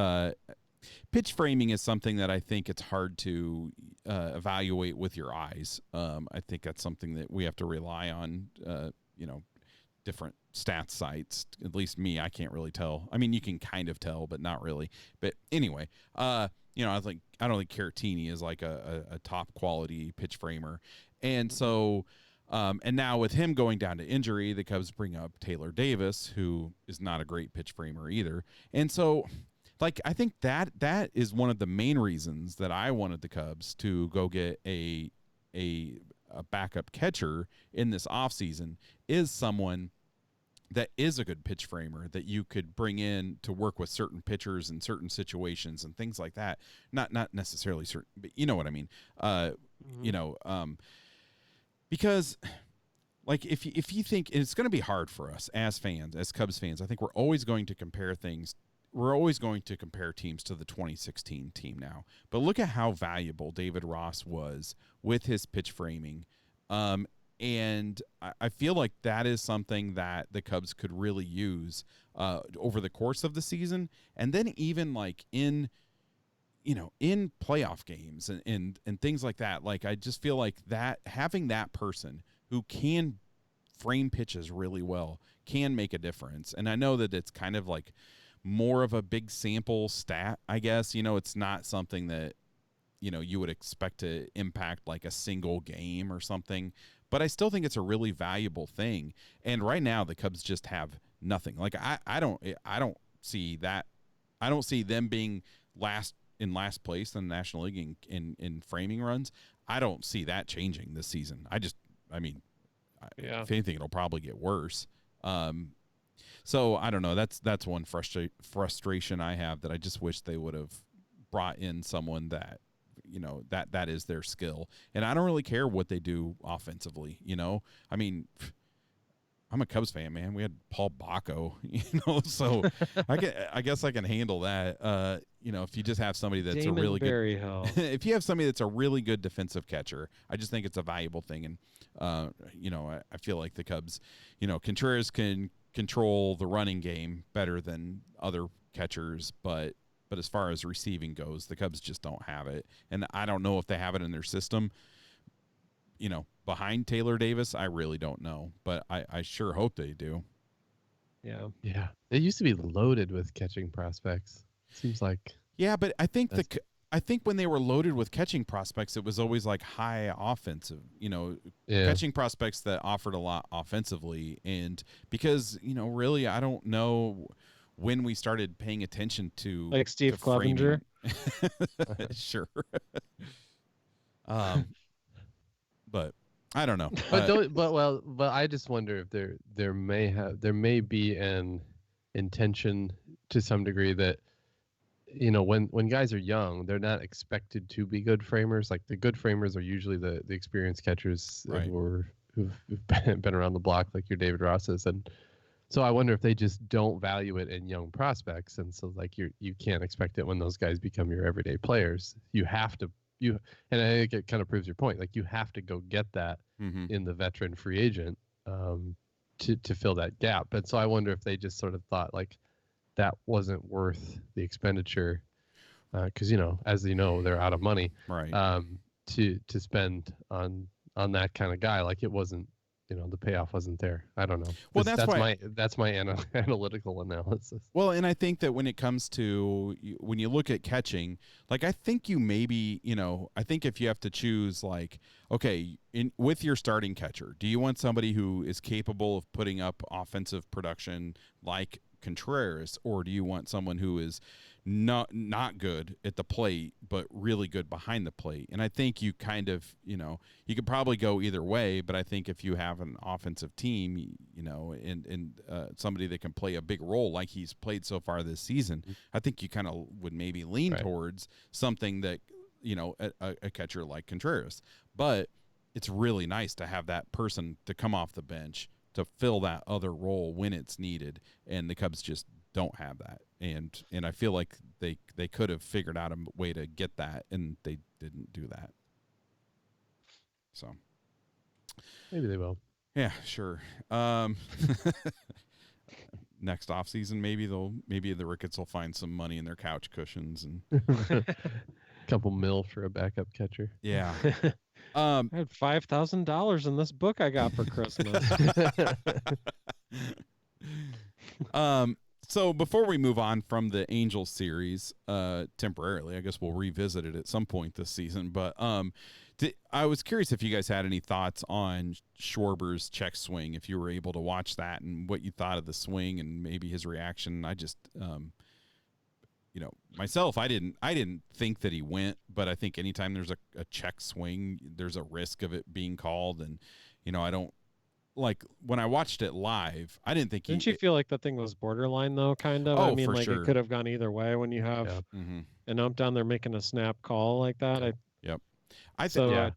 pitch framing is something that I think it's hard to evaluate with your eyes. I think that's something that we have to rely on, different stats sites. At least me, I can't really tell. I mean, you can kind of tell, but not really. But anyway, I don't think Caratini is like a top quality pitch framer. And so And now with him going down to injury, the Cubs bring up Taylor Davis, who is not a great pitch framer either. And so, like, I think that is one of the main reasons that I wanted the Cubs to go get a backup catcher in this offseason, is someone that is a good pitch framer that you could bring in to work with certain pitchers in certain situations and things like that. Not necessarily certain, but you know what I mean. Because like if you think it's going to be hard for us as fans, as Cubs fans, I think we're always going to compare things. We're always going to compare teams to the 2016 team now. But look at how valuable David Ross was with his pitch framing. And I feel like that is something that the Cubs could really use over the course of the season. And then even like in playoff games and things like that. Like, I just feel like that having that person who can frame pitches really well can make a difference. And I know that it's kind of like more of a big sample stat, I guess. It's not something that, you would expect to impact like a single game or something. But I still think it's a really valuable thing. And right now the Cubs just have nothing. Like I don't see that. I don't see them being last place in the National League in framing runs. I don't see that changing this season. If anything, it'll probably get worse. So I don't know. That's one frustration I have, that I just wish they would have brought in someone that, that is their skill. And I don't really care what they do offensively. I mean, I'm a Cubs fan, man. We had Paul Bacco, so I guess I can handle that. If you just have somebody that's Damon a really Berryhill. good, if you have somebody that's a really good defensive catcher, I just think it's a valuable thing. And, I feel like the Cubs, Contreras can control the running game better than other catchers, but as far as receiving goes, the Cubs just don't have it. And I don't know if they have it in their system. Behind Taylor Davis, I really don't know, but I sure hope they do. Yeah. It used to be loaded with catching prospects. Seems like. Yeah, but I think when they were loaded with catching prospects, it was always like high offensive, catching prospects that offered a lot offensively. And because, really, I don't know when we started paying attention to like Steve Clevenger. Sure. But I don't know. But I just wonder if there may be an intention to some degree that, when guys are young, they're not expected to be good framers. Like, the good framers are usually the experienced catchers, right, who've been around the block, like your David Rosses. And so I wonder if they just don't value it in young prospects, and so like you can't expect it when those guys become your everyday players. You have to. And I think it kind of proves your point. Like, you have to go get that in the veteran free agent to fill that gap. And so I wonder if they just sort of thought like that wasn't worth the expenditure, because as they're out of money, right? To spend on that kind of guy. Like, it wasn't. The payoff wasn't there. I don't know. Well, that's my analytical analysis. Well, and I think that when it comes to when you look at catching, like, I think you maybe, I think if you have to choose, like, okay, with your starting catcher, do you want somebody who is capable of putting up offensive production like Contreras, or do you want someone who is not good at the plate but really good behind the plate? And I think you kind of, you could probably go either way, but I think if you have an offensive team, and somebody that can play a big role like he's played so far this season, I think you kind of would maybe lean towards something that, a catcher like Contreras. But it's really nice to have that person to come off the bench to fill that other role when it's needed, and the Cubs just don't have that. And I feel like they could have figured out a way to get that, and they didn't do that. So maybe they will. Yeah, sure. Next offseason, maybe the Ricketts will find some money in their couch cushions and couple mil for a backup catcher. Yeah. I had $5,000 in this book I got for Christmas. So before we move on from the Angels series, temporarily, I guess we'll revisit it at some point this season. But I was curious if you guys had any thoughts on Schwarber's check swing, if you were able to watch that, and what you thought of the swing and maybe his reaction. I just, myself, I didn't think that he went, but I think anytime there's a check swing, there's a risk of it being called, and I don't. Like when I watched it live, I didn't think Didn't you feel like that thing was borderline though, kind of? I mean, for like sure. It could have gone either way when you have an ump down there making a snap call like that. Yep. I think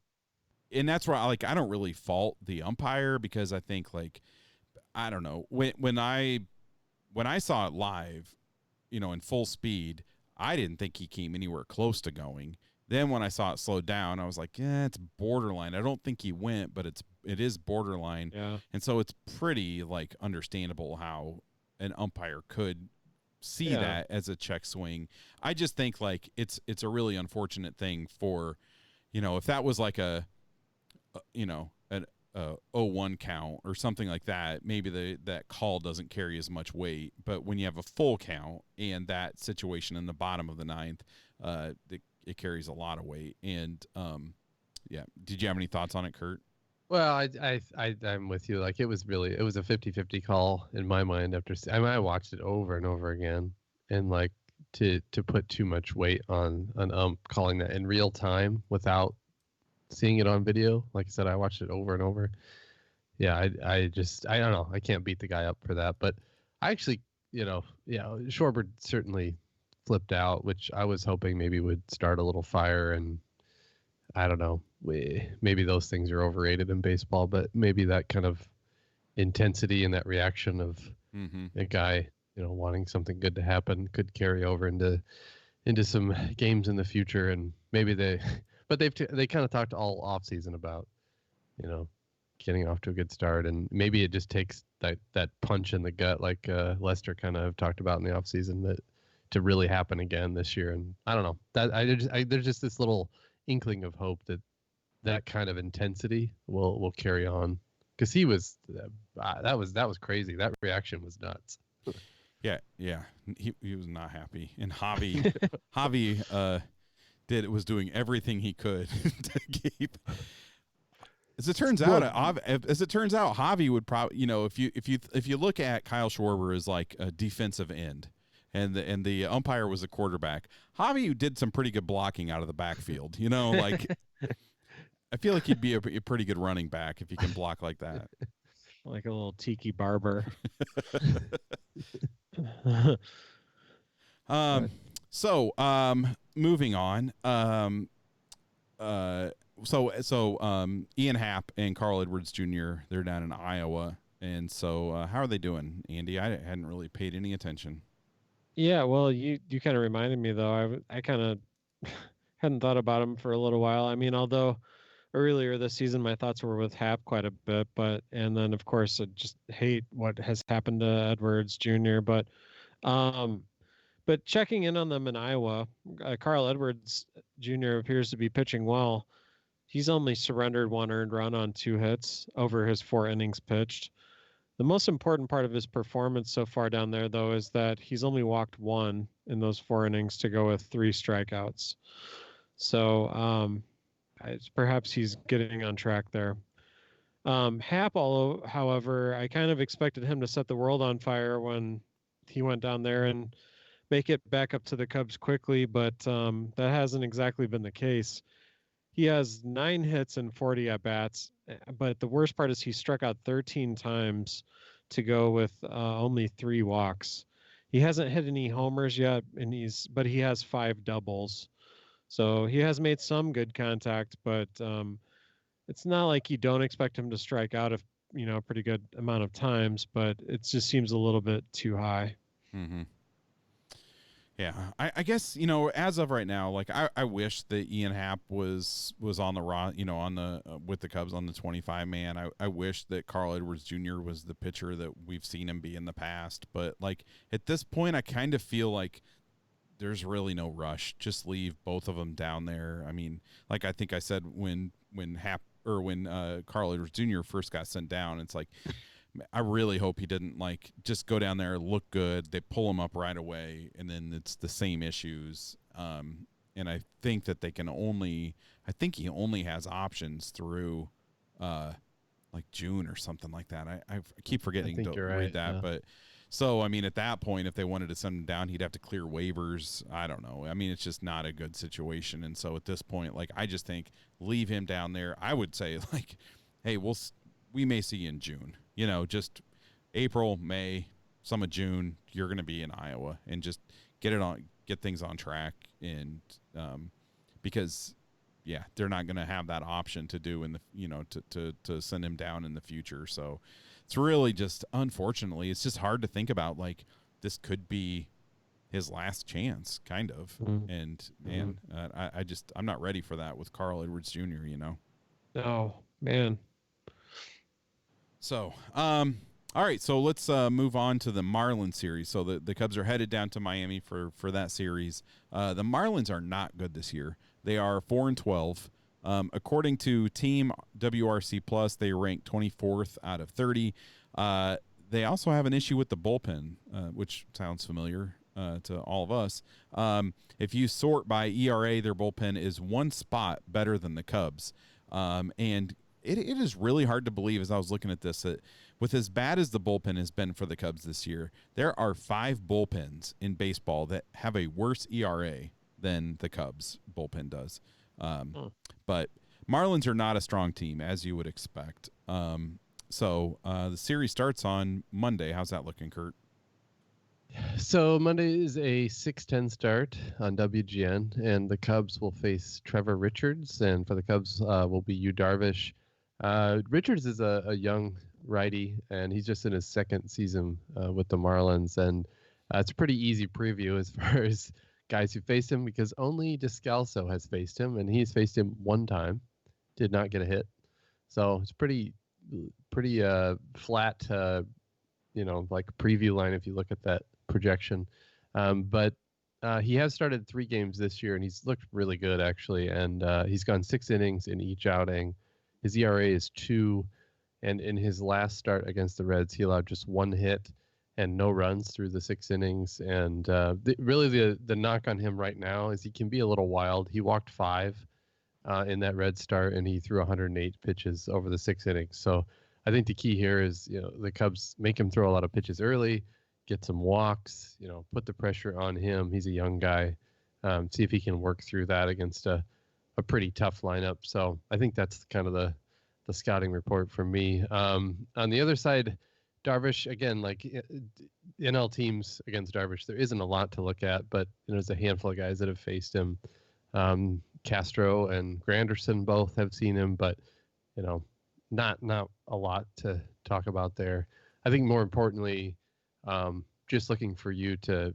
and that's why I don't really fault the umpire, because I think I don't know, when I saw it live, in full speed, I didn't think he came anywhere close to going. Then when I saw it slowed down, I was like, yeah, it's borderline. I don't think he went, but it is borderline. Yeah. And so it's pretty understandable how an umpire could see that as a check swing. I just think it's a really unfortunate thing for, if that was an 0-1 count or something like that, maybe that call doesn't carry as much weight. But when you have a full count and that situation in the bottom of the ninth, it carries a lot of weight. And did you have any thoughts on it, Kurt? Well, I'm with you. It was a 50-50 call in my mind. I watched it over and over again, and to put too much weight on an ump calling that in real time without seeing it on video. Like I said, I watched it over and over. Yeah, I don't know. I can't beat the guy up for that. But I actually, Schwarber certainly flipped out, which I was hoping maybe would start a little fire. And I don't know, maybe those things are overrated in baseball, but maybe that kind of intensity and that reaction of a guy, wanting something good to happen could carry over into some games in the future. And maybe they kind of talked all off season about, getting off to a good start, and maybe it just takes that punch in the gut, like Lester kind of talked about in the off season, that to really happen again this year. And I don't know, that there's just this little inkling of hope that kind of intensity will carry on, because he was that was crazy. That reaction was nuts. Yeah, he was not happy, and Javi was doing everything he could to keep. As it turns out, Javi would probably, if you look at Kyle Schwarber as a defensive end, and the umpire was a quarterback, Javi did some pretty good blocking out of the backfield. I feel like he'd be a pretty good running back if he can block like that. Like a little tiki barber. Moving on. Ian Happ and Carl Edwards Jr., they're down in Iowa. And so how are they doing, Andy? I hadn't really paid any attention. Yeah, well, you kind of reminded me, though. I kind of hadn't thought about him for a little while. I mean, although earlier this season my thoughts were with Happ quite a bit, and then of course I just hate what has happened to Edwards Jr. But checking in on them in Iowa, Carl Edwards Jr. appears to be pitching well. He's only surrendered 1 earned run on 2 hits over his 4 innings pitched. The most important part of his performance so far down there, though, is that he's only walked 1 in those 4 innings to go with 3 strikeouts. So perhaps he's getting on track there. Happ, however, I kind of expected him to set the world on fire when he went down there and make it back up to the Cubs quickly, but that hasn't exactly been the case. He has 9 hits and 40 at-bats, but the worst part is he struck out 13 times to go with only 3 walks. He hasn't hit any homers yet, but he has 5 doubles. So he has made some good contact, but it's not like you don't expect him to strike out a pretty good amount of times, but it just seems a little bit too high. Mm-hmm. Yeah, I guess as of right now, I wish that Ian Happ was on the with the Cubs on the 25 man. I wish that Carl Edwards Jr. was the pitcher that we've seen him be in the past. But at this point, I kind of feel like there's really no rush. Just leave both of them down there. I mean, I think I said when Happ or when Carl Edwards Jr. first got sent down, it's I really hope he didn't like just go down there, look good, they pull him up right away, and then it's the same issues. And I think that I think he only has options through like June or something like that. I keep forgetting to read that, but so I mean, at that point, if they wanted to send him down, he'd have to clear waivers. I don't know. I mean, it's just not a good situation. And so at this point, like, I just think leave him down there. I would say, like, hey, we may see you in June. You know, just April, May, some of June, you're going to be in Iowa, and just get things on track. And because, yeah, they're not going to have that option to do in the, you know, to send him down in the future. So it's really just, unfortunately, it's just hard to think about, like, this could be his last chance, kind of. Mm-hmm. And man, I'm not ready for that with Carl Edwards Jr., you know? Oh, man. So, all right, so let's move on to the Marlins series. So the Cubs are headed down to Miami for that series. The Marlins are not good this year. They are 4-12. According to Team WRC Plus, they rank 24th out of 30. They also have an issue with the bullpen, which sounds familiar to all of us. If you sort by ERA, their bullpen is one spot better than the Cubs. And it is really hard to believe, as I was looking at this, that with as bad as the bullpen has been for the Cubs this year, there are 5 bullpens in baseball that have a worse ERA than the Cubs bullpen does. But Marlins are not a strong team, as you would expect. So the series starts on Monday. How's that looking, Kurt? So Monday is a 6:10 start on WGN, and the Cubs will face Trevor Richards, and for the Cubs will be Yu Darvish. Richards is a young righty, and he's just in his second season with the Marlins, and it's a pretty easy preview as far as guys who faced him, because only Descalso has faced him, and he's faced him one time, did not get a hit. So it's pretty flat, like preview line if you look at that projection. But he has started 3 games this year, and he's looked really good, actually, and he's gone 6 innings in each outing. His ERA is 2, and in his last start against the Reds, he allowed just 1 hit and no runs through the 6 innings. And really the knock on him right now is he can be a little wild. He walked 5 in that Red start, and he threw 108 pitches over the 6 innings. So I think the key here is, the Cubs make him throw a lot of pitches early, get some walks, put the pressure on him. He's a young guy. See if he can work through that against a pretty tough lineup. So I think that's kind of the scouting report for me. On the other side, Darvish, again, like NL teams against Darvish, there isn't a lot to look at, but there's a handful of guys that have faced him. Castro and Granderson both have seen him, but not a lot to talk about there. I think more importantly, just looking for you to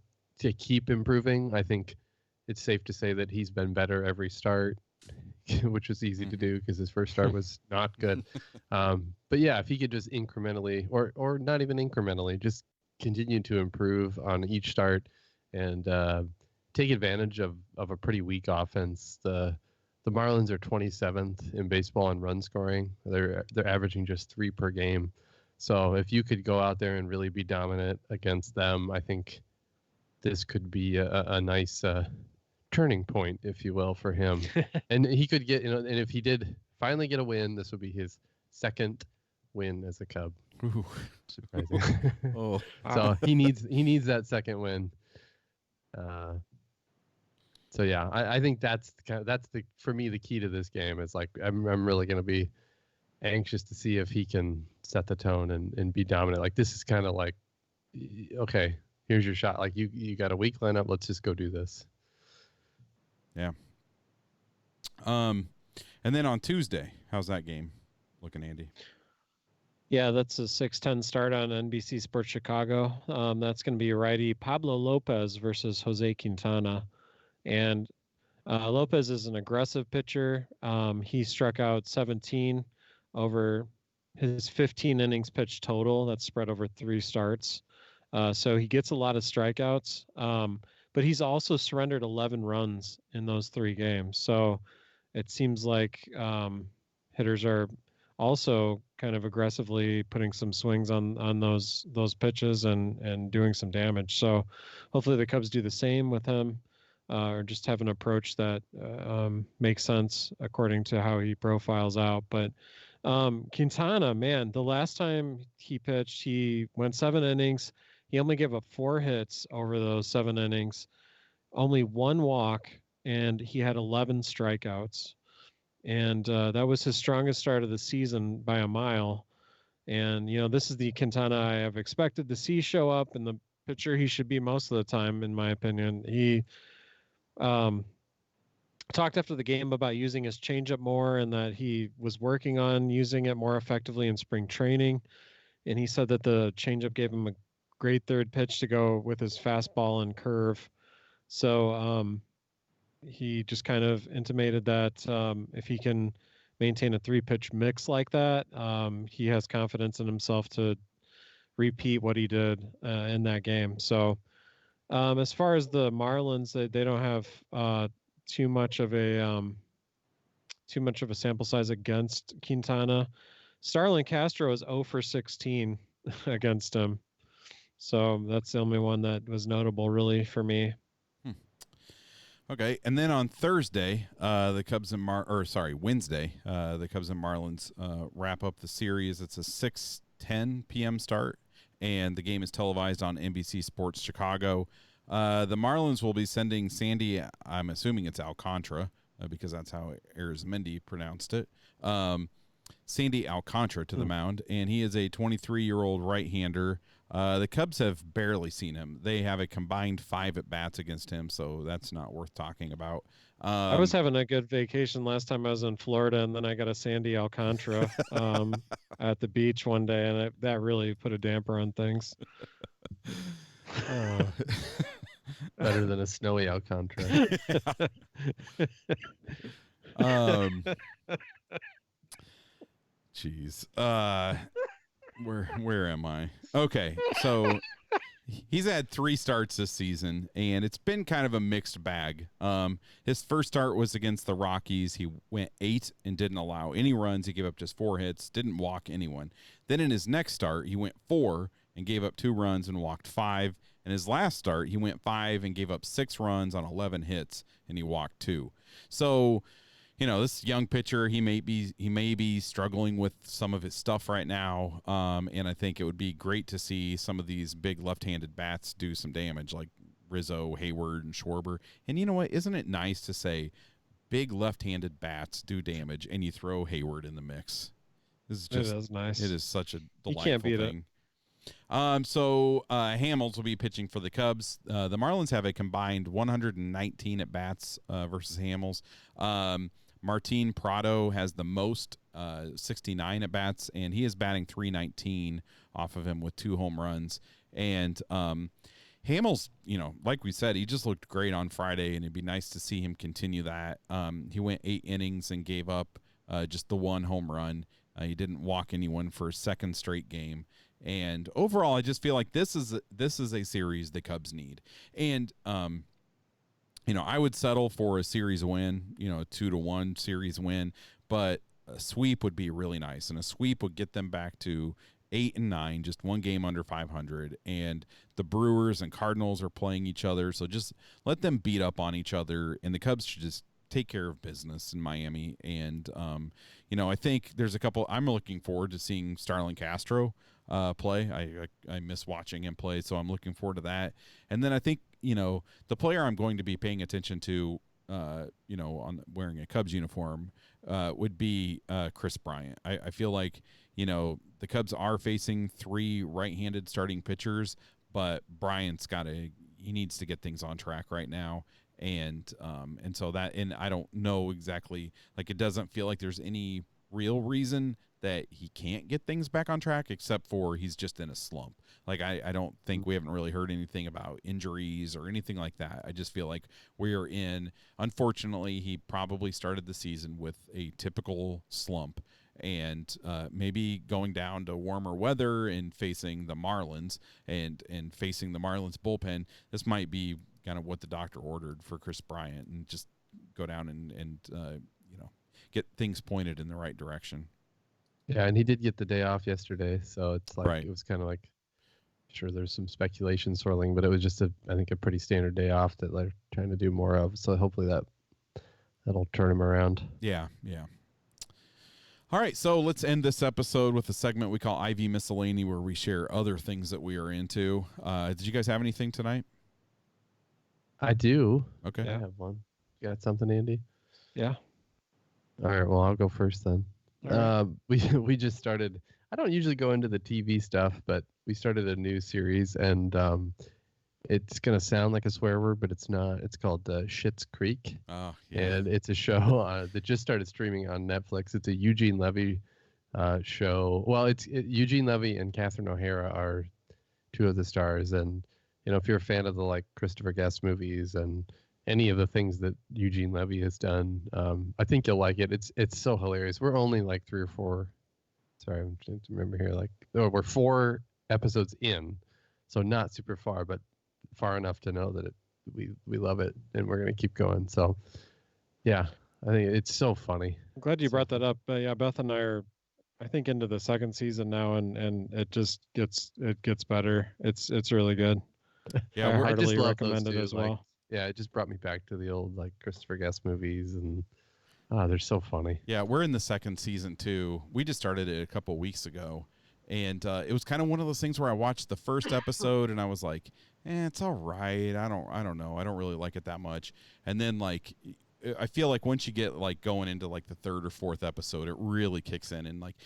keep improving. I think it's safe to say that he's been better every start, which was easy to do because his first start was not good. But yeah, if he could just incrementally, or not even incrementally, just continue to improve on each start and take advantage of a pretty weak offense. The Marlins are 27th in baseball in run scoring. They're averaging just 3 per game. So if you could go out there and really be dominant against them, I think this could be a nice turning point, if you will, for him. And he could get, and if he did finally get a win, this would be his second win as a Cub. Ooh. Surprising. Oh. So he needs that second win. So yeah, I think that's for me the key to this game. Is like I'm really going to be anxious to see if he can set the tone and be dominant. Like this is kind of like, okay, here's your shot. Like you got a weak lineup. Let's just go do this. Yeah. And then on Tuesday, how's that game looking, Andy? Yeah, that's a 6:10 start on NBC Sports Chicago. That's going to be righty Pablo Lopez versus Jose Quintana. And Lopez is an aggressive pitcher. He struck out 17 over his 15 innings pitched total. That's spread over 3 starts. So he gets a lot of strikeouts. But he's also surrendered 11 runs in those 3 games. So it seems like hitters are also kind of aggressively putting some swings on those pitches and doing some damage. So hopefully the Cubs do the same with him, or just have an approach that makes sense according to how he profiles out. But Quintana, man, the last time he pitched, he went 7 innings. He only gave up 4 hits over those 7 innings, only 1 walk, and he had 11 strikeouts. And that was his strongest start of the season by a mile. And, this is the Quintana I have expected to see show up in the pitcher he should be most of the time, in my opinion. He talked after the game about using his changeup more and that he was working on using it more effectively in spring training. And he said that the changeup gave him a great third pitch to go with his fastball and curve. So he just kind of intimated that if he can maintain a 3-pitch mix like that, he has confidence in himself to repeat what he did in that game. So as far as the Marlins, they don't have too much of a sample size against Quintana. Starlin Castro is 0 for 16 against him. So that's the only one that was notable really for me. Okay, and then on Thursday, the Cubs and Wednesday, the Cubs and Marlins wrap up the series. It's a 6:10 p.m. start, and the game is televised on NBC Sports Chicago. The Marlins will be sending Sandy, I'm assuming it's Alcantara, because that's how Arizmendi pronounced it, Sandy Alcantara to the mound, and he is a 23-year-old right-hander. The Cubs have barely seen him. They have a combined 5 at-bats against him, so that's not worth talking about. I was having a good vacation last time I was in Florida, and then I got a Sandy Alcantara at the beach one day, and that really put a damper on things. Better than a snowy Alcantara. Jeez. Where am I? Okay, so he's had 3 starts this season, and it's been kind of a mixed bag. His first start was against the Rockies. He went 8 and didn't allow any runs. He gave up just 4 hits, didn't walk anyone. Then in his next start, he went 4 and gave up 2 runs and walked 5. In his last start, he went 5 and gave up 6 runs on 11 hits, and he walked 2. So, this young pitcher, he may be struggling with some of his stuff right now, and I think it would be great to see some of these big left-handed bats do some damage, like Rizzo, Hayward, and Schwarber. And you know what? Isn't it nice to say big left-handed bats do damage, and you throw Hayward in the mix? This is just, it is nice. It is such a delightful you can't beat thing. It. So Hamels will be pitching for the Cubs. The Marlins have a combined 119 at bats versus Hamels. Martin Prado has the most, 69 at bats, and he is batting .319 off of him with 2 home runs. And Hamels, like we said, he just looked great on Friday, and it'd be nice to see him continue that. He went 8 innings and gave up just the 1 home run. He didn't walk anyone for a second straight game. And overall, I just feel like this is a series the Cubs need. And I would settle for a series win, a 2-1 series win, but a sweep would be really nice, and a sweep would get them back to 8-9, just 1 game under 500. And the Brewers and Cardinals are playing each other, so just let them beat up on each other, and the Cubs should just take care of business in Miami. And I think there's a couple. I'm looking forward to seeing Starlin Castro play. I miss watching him play, so I'm looking forward to that. And then I think the player I'm going to be paying attention to, on wearing a Cubs uniform, would be Chris Bryant. I feel like the Cubs are facing 3 right-handed starting pitchers, but Bryant's he needs to get things on track right now. And so I don't know exactly, like, it doesn't feel like there's any real reason that he can't get things back on track, except for he's just in a slump. Like, I don't think we haven't really heard anything about injuries or anything like that. I just feel like unfortunately, he probably started the season with a typical slump, and maybe going down to warmer weather and facing the Marlins and facing the Marlins bullpen, this might be kind of what the doctor ordered for Chris Bryant, and just go down and get things pointed in the right direction. Yeah, and he did get the day off yesterday, so it's like Right. it was kind of like, sure, there's some speculation swirling, but it was just I think a pretty standard day off that they're trying to do more of. So hopefully that'll turn him around. Yeah, yeah. All right, so let's end this episode with a segment we call IV Miscellany, where we share other things that we are into. Did you guys have anything tonight? I do. Okay. I have one. You got something, Andy? Yeah. All right. Well, I'll go first then. All right. We just started. I don't usually go into the TV stuff, but we started a new series, and it's gonna sound like a swear word, but it's not. It's called Schitt's Creek, Oh, yeah. and it's a show that just started streaming on Netflix. It's a Eugene Levy show. Well, Eugene Levy and Catherine O'Hara are two of the stars, and if you're a fan of the like Christopher Guest movies and any of the things that Eugene Levy has done, I think you'll like it. It's so hilarious. We're only like 3 or 4. Sorry, I'm trying to remember here. We're 4 episodes in, so not super far, but far enough to know that we love it and we're gonna keep going. So, yeah, I think it's so funny. I'm glad you brought that up. Yeah, Beth and I are, I think, into the second season now, and it just gets better. It's really good. Yeah, I we're, I just heartily love recommend those it two, as like, well. Yeah, it just brought me back to the old like Christopher Guest movies, and they're so funny. yeah, we're in the second season too. We just started it a couple weeks ago, and it was kind of one of those things where I watched the first episode and I was like, it's all right. I don't know. I don't really like it that much. And then like, I feel like once you get like going into like the third or fourth episode, it really kicks in, and like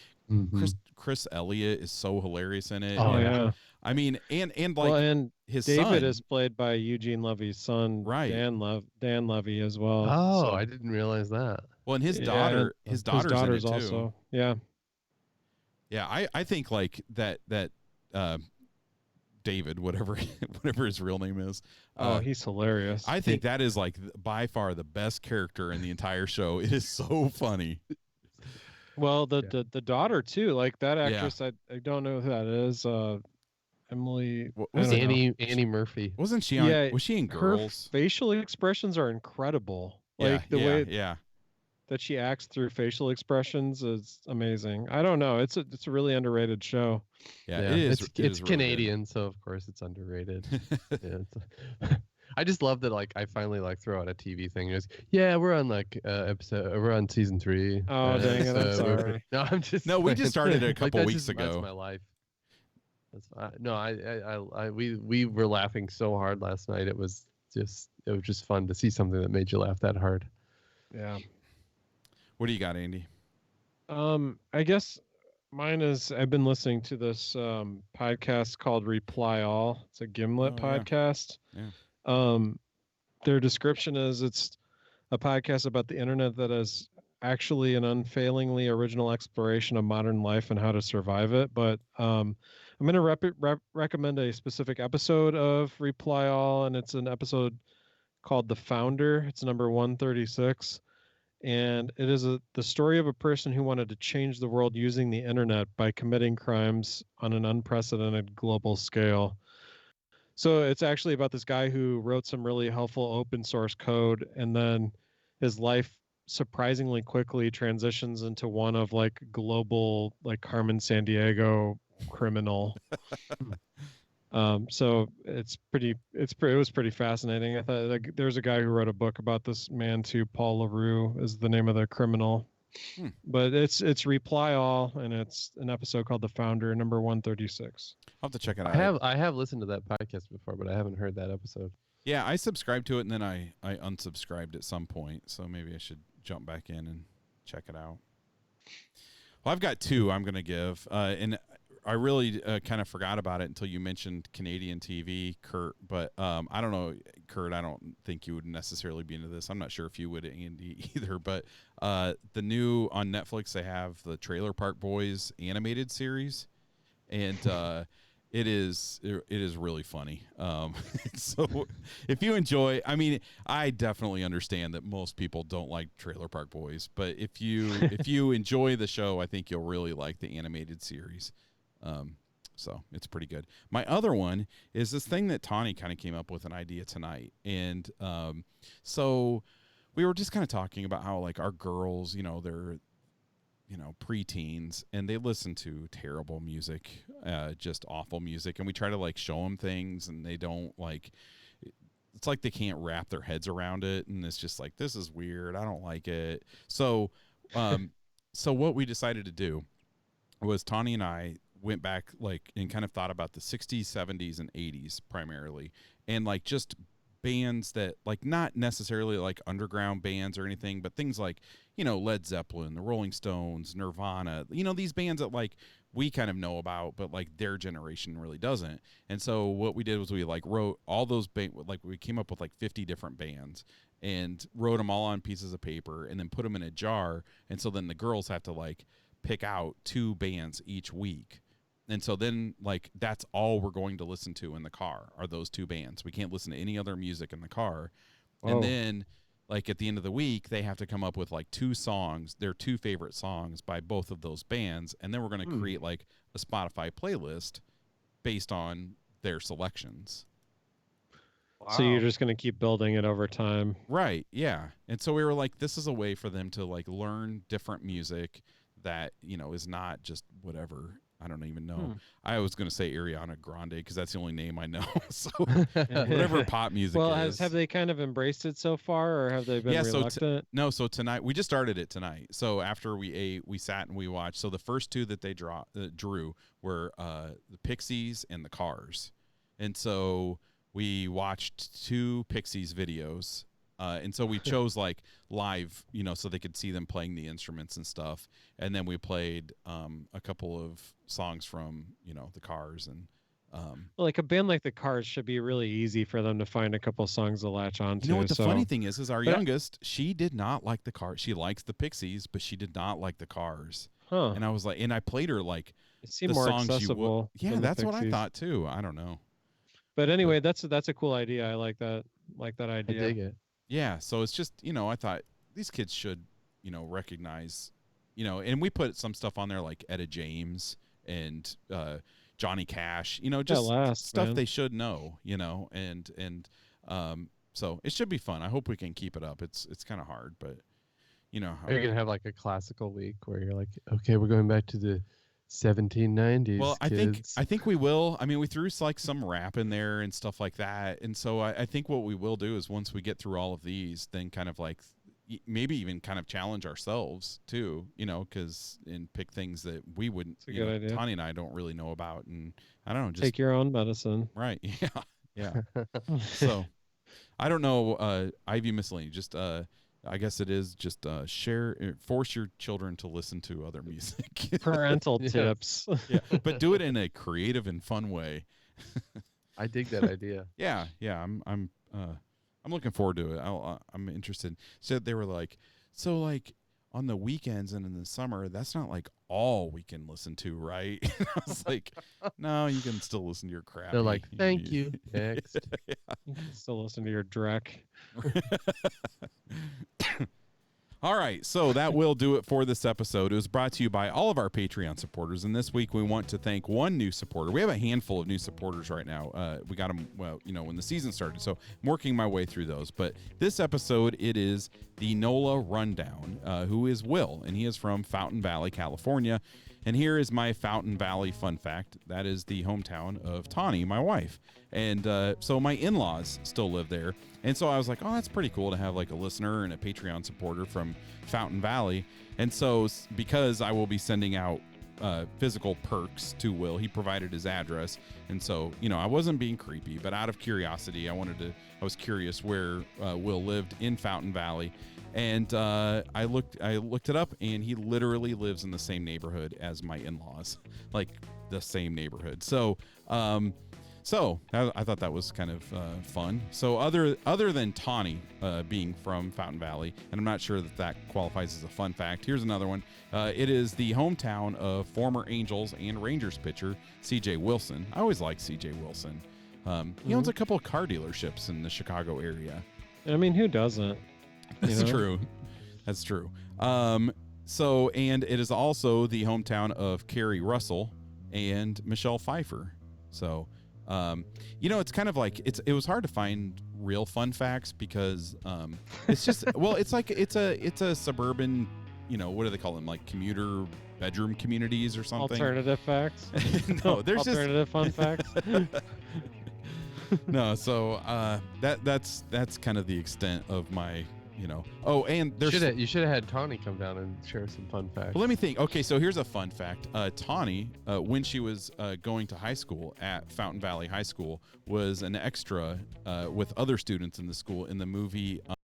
Chris Elliott is so hilarious in it. Oh, and, yeah. I mean, and like Well, and his David son is played by Eugene Levy's son, Right. Dan Levy as well. Oh, so- I didn't realize that. Well, and his Yeah, daughter, and his daughter's in it too. also. Yeah. Yeah, I think like that David, whatever his real name is. He's hilarious. I think that is like by far the best character in the entire show. It is so funny. Well, the daughter too, like that Yeah. actress. I don't know who that is. Emily. What I was don't know. Annie Murphy. Wasn't she on? Yeah, Was she in Her Girls? facial expressions are incredible. Yeah, Like the yeah, way yeah. that she acts through facial expressions is amazing. I don't know. It's a really underrated show. Yeah, it is. It's it is really Canadian, so of course it's underrated. Yeah, I just love that. Like, I finally like throw out a TV thing. It's, yeah, we're on like we're on season 3. Oh, dang it! I'm sorry. No, I'm just. No, we just started it a like, couple that's weeks just- That's ago. my life. We were laughing so hard last night. It was just fun to see something that made you laugh that hard. Yeah. What do you got, Andy? I guess mine is I've been listening to this podcast called Reply All. It's a Gimlet Oh, yeah. podcast. Yeah. Their description is it's a podcast about the internet that is actually an unfailingly original exploration of modern life and how to survive it. But I'm going to recommend a specific episode of Reply All, and it's an episode called The Founder. It's number 136. And it is the story of a person who wanted to change the world using the internet by committing crimes on an unprecedented global scale. So it's actually about this guy who wrote some really helpful open source code, and then his life surprisingly quickly transitions into one of like global, like Carmen Sandiego criminal. So it was pretty fascinating. I thought like, there's a guy who wrote a book about this man too. Paul LaRue is the name of the criminal. But it's Reply All, and it's an episode called The Founder, number 136. I'll have to check it out. I have listened to that podcast before, but I haven't heard that episode. Yeah, I subscribed to it and then I unsubscribed at some point, so maybe I should jump back in and check it out. Well, I've got 2 I'm going to give, and I really kind of forgot about it until you mentioned Canadian TV, Kurt. But I don't know, Kurt, I don't think you would necessarily be into this. I'm not sure if you would, Andy, either. But the new on Netflix, they have the Trailer Park Boys animated series, and it is really funny. So if you enjoy, I mean, I definitely understand that most people don't like Trailer Park Boys, but if you enjoy the show, I think you'll really like the animated series. So it's pretty good. My other one is this thing that Tawny kind of came up with an idea tonight. And, so we were just kind of talking about how like our girls, they're, preteens, and they listen to terrible music, just awful music. And we try to like show them things, and they don't like. It's like they can't wrap their heads around it, and it's just like, this is weird. I don't like it. So, so what we decided to do was Tawny and I went back like and kind of thought about the 60s, 70s, and 80s primarily, and like just bands that like not necessarily like underground bands or anything, but things like Led Zeppelin, the Rolling Stones, Nirvana, these bands that like we kind of know about, but like their generation really doesn't. And so what we did was we like wrote all those like we came up with like 50 different bands and wrote them all on pieces of paper and then put them in a jar. And so then the girls have to like pick out 2 bands each week. And so then, like, that's all we're going to listen to in the car are those 2 bands. We can't listen to any other music in the car. Whoa. And then, like, at the end of the week, they have to come up with, like, 2 songs, their 2 favorite songs by both of those bands. And then we're going to create, like, a Spotify playlist based on their selections. Wow. So you're just going to keep building it over time. Right, yeah. And so we were like, this is a way for them to, like, learn different music that, is not just whatever. I don't even know. I was going to say Ariana Grande because that's the only name I know. So whatever pop music is. Have they kind of embraced it so far, or have they been reluctant? So tonight, we just started it tonight. So after we ate, we sat and we watched. So the first 2 that they drew were the Pixies and the Cars. And so we watched 2 Pixies videos. And so we chose like live, so they could see them playing the instruments and stuff. And then we played a couple of songs from, the Cars. And like a band like the Cars should be really easy for them to find a couple songs to latch on to. You know what the funny thing is our youngest, she did not like the Cars. She likes the Pixies, but she did not like the Cars. Huh. And I was like, and I played her like it seemed the more songs accessible. Yeah, that's what I thought too. I don't know. But anyway, that's a cool idea. I like that idea. I dig it. Yeah, so it's just, I thought these kids should, recognize, and we put some stuff on there like Etta James and Johnny Cash, just stuff man. They should know, and so it should be fun. I hope we can keep it up. It's kind of hard, but Are you going to have like a classical week where you're like, okay, we're going back to the 1790s. Well, kids. I think we will. I mean, we threw like some rap in there and stuff like that, and so I think what we will do is once we get through all of these, then kind of like maybe even kind of challenge ourselves too, because and pick things that we wouldn't. That's a good idea. Tawny and I don't really know about, and I don't know. Just take your own medicine. Right? Yeah. So I don't know. Ivy Miscellany. Just I guess it is just force your children to listen to other music. Parental tips. Yeah, but do it in a creative and fun way. I dig that idea. Yeah. I'm looking forward to it. I'm interested. So they were like, on the weekends and in the summer, that's not like all we can listen to, right? I was like, no, you can still listen to your crap. They're like, thank you. Next. Yeah. You can still listen to your Drek. All right, so that will do it for this episode. It was brought to you by all of our Patreon supporters, and this week we want to thank one new supporter. We have a handful of new supporters right now. We got them, when the season started, so I'm working my way through those. But this episode, it is the NOLA Rundown, who is Will, and he is from Fountain Valley, California. And here is my Fountain Valley fun fact. That is the hometown of Tawny, my wife. And so my in-laws still live there. And so I was like, oh, that's pretty cool to have like a listener and a Patreon supporter from Fountain Valley. And so because I will be sending out physical perks to Will, he provided his address. And so, I wasn't being creepy, but out of curiosity, I was curious where Will lived in Fountain Valley. And I looked it up, and he literally lives in the same neighborhood as my in-laws, like the same neighborhood. So I thought that was kind of fun. So other than Tawny being from Fountain Valley, and I'm not sure that qualifies as a fun fact, here's another one. It is the hometown of former Angels and Rangers pitcher C.J. Wilson. I always liked C.J. Wilson. He owns a couple of car dealerships in the Chicago area. I mean, who doesn't? That's true. That's true. So, and it is also the hometown of Carrie Russell and Michelle Pfeiffer. So, it's kind of like it was hard to find real fun facts because it's just it's a suburban, what do they call them? Like commuter bedroom communities or something. Alternative facts. No, there's alternative fun facts. No, so that's kind of the extent of my, Oh, and there's You should have had Tawny come down and share some fun facts. Well, let me think. Okay, so here's a fun fact. Tawny, when she was going to high school at Fountain Valley High School, was an extra with other students in the school in the movie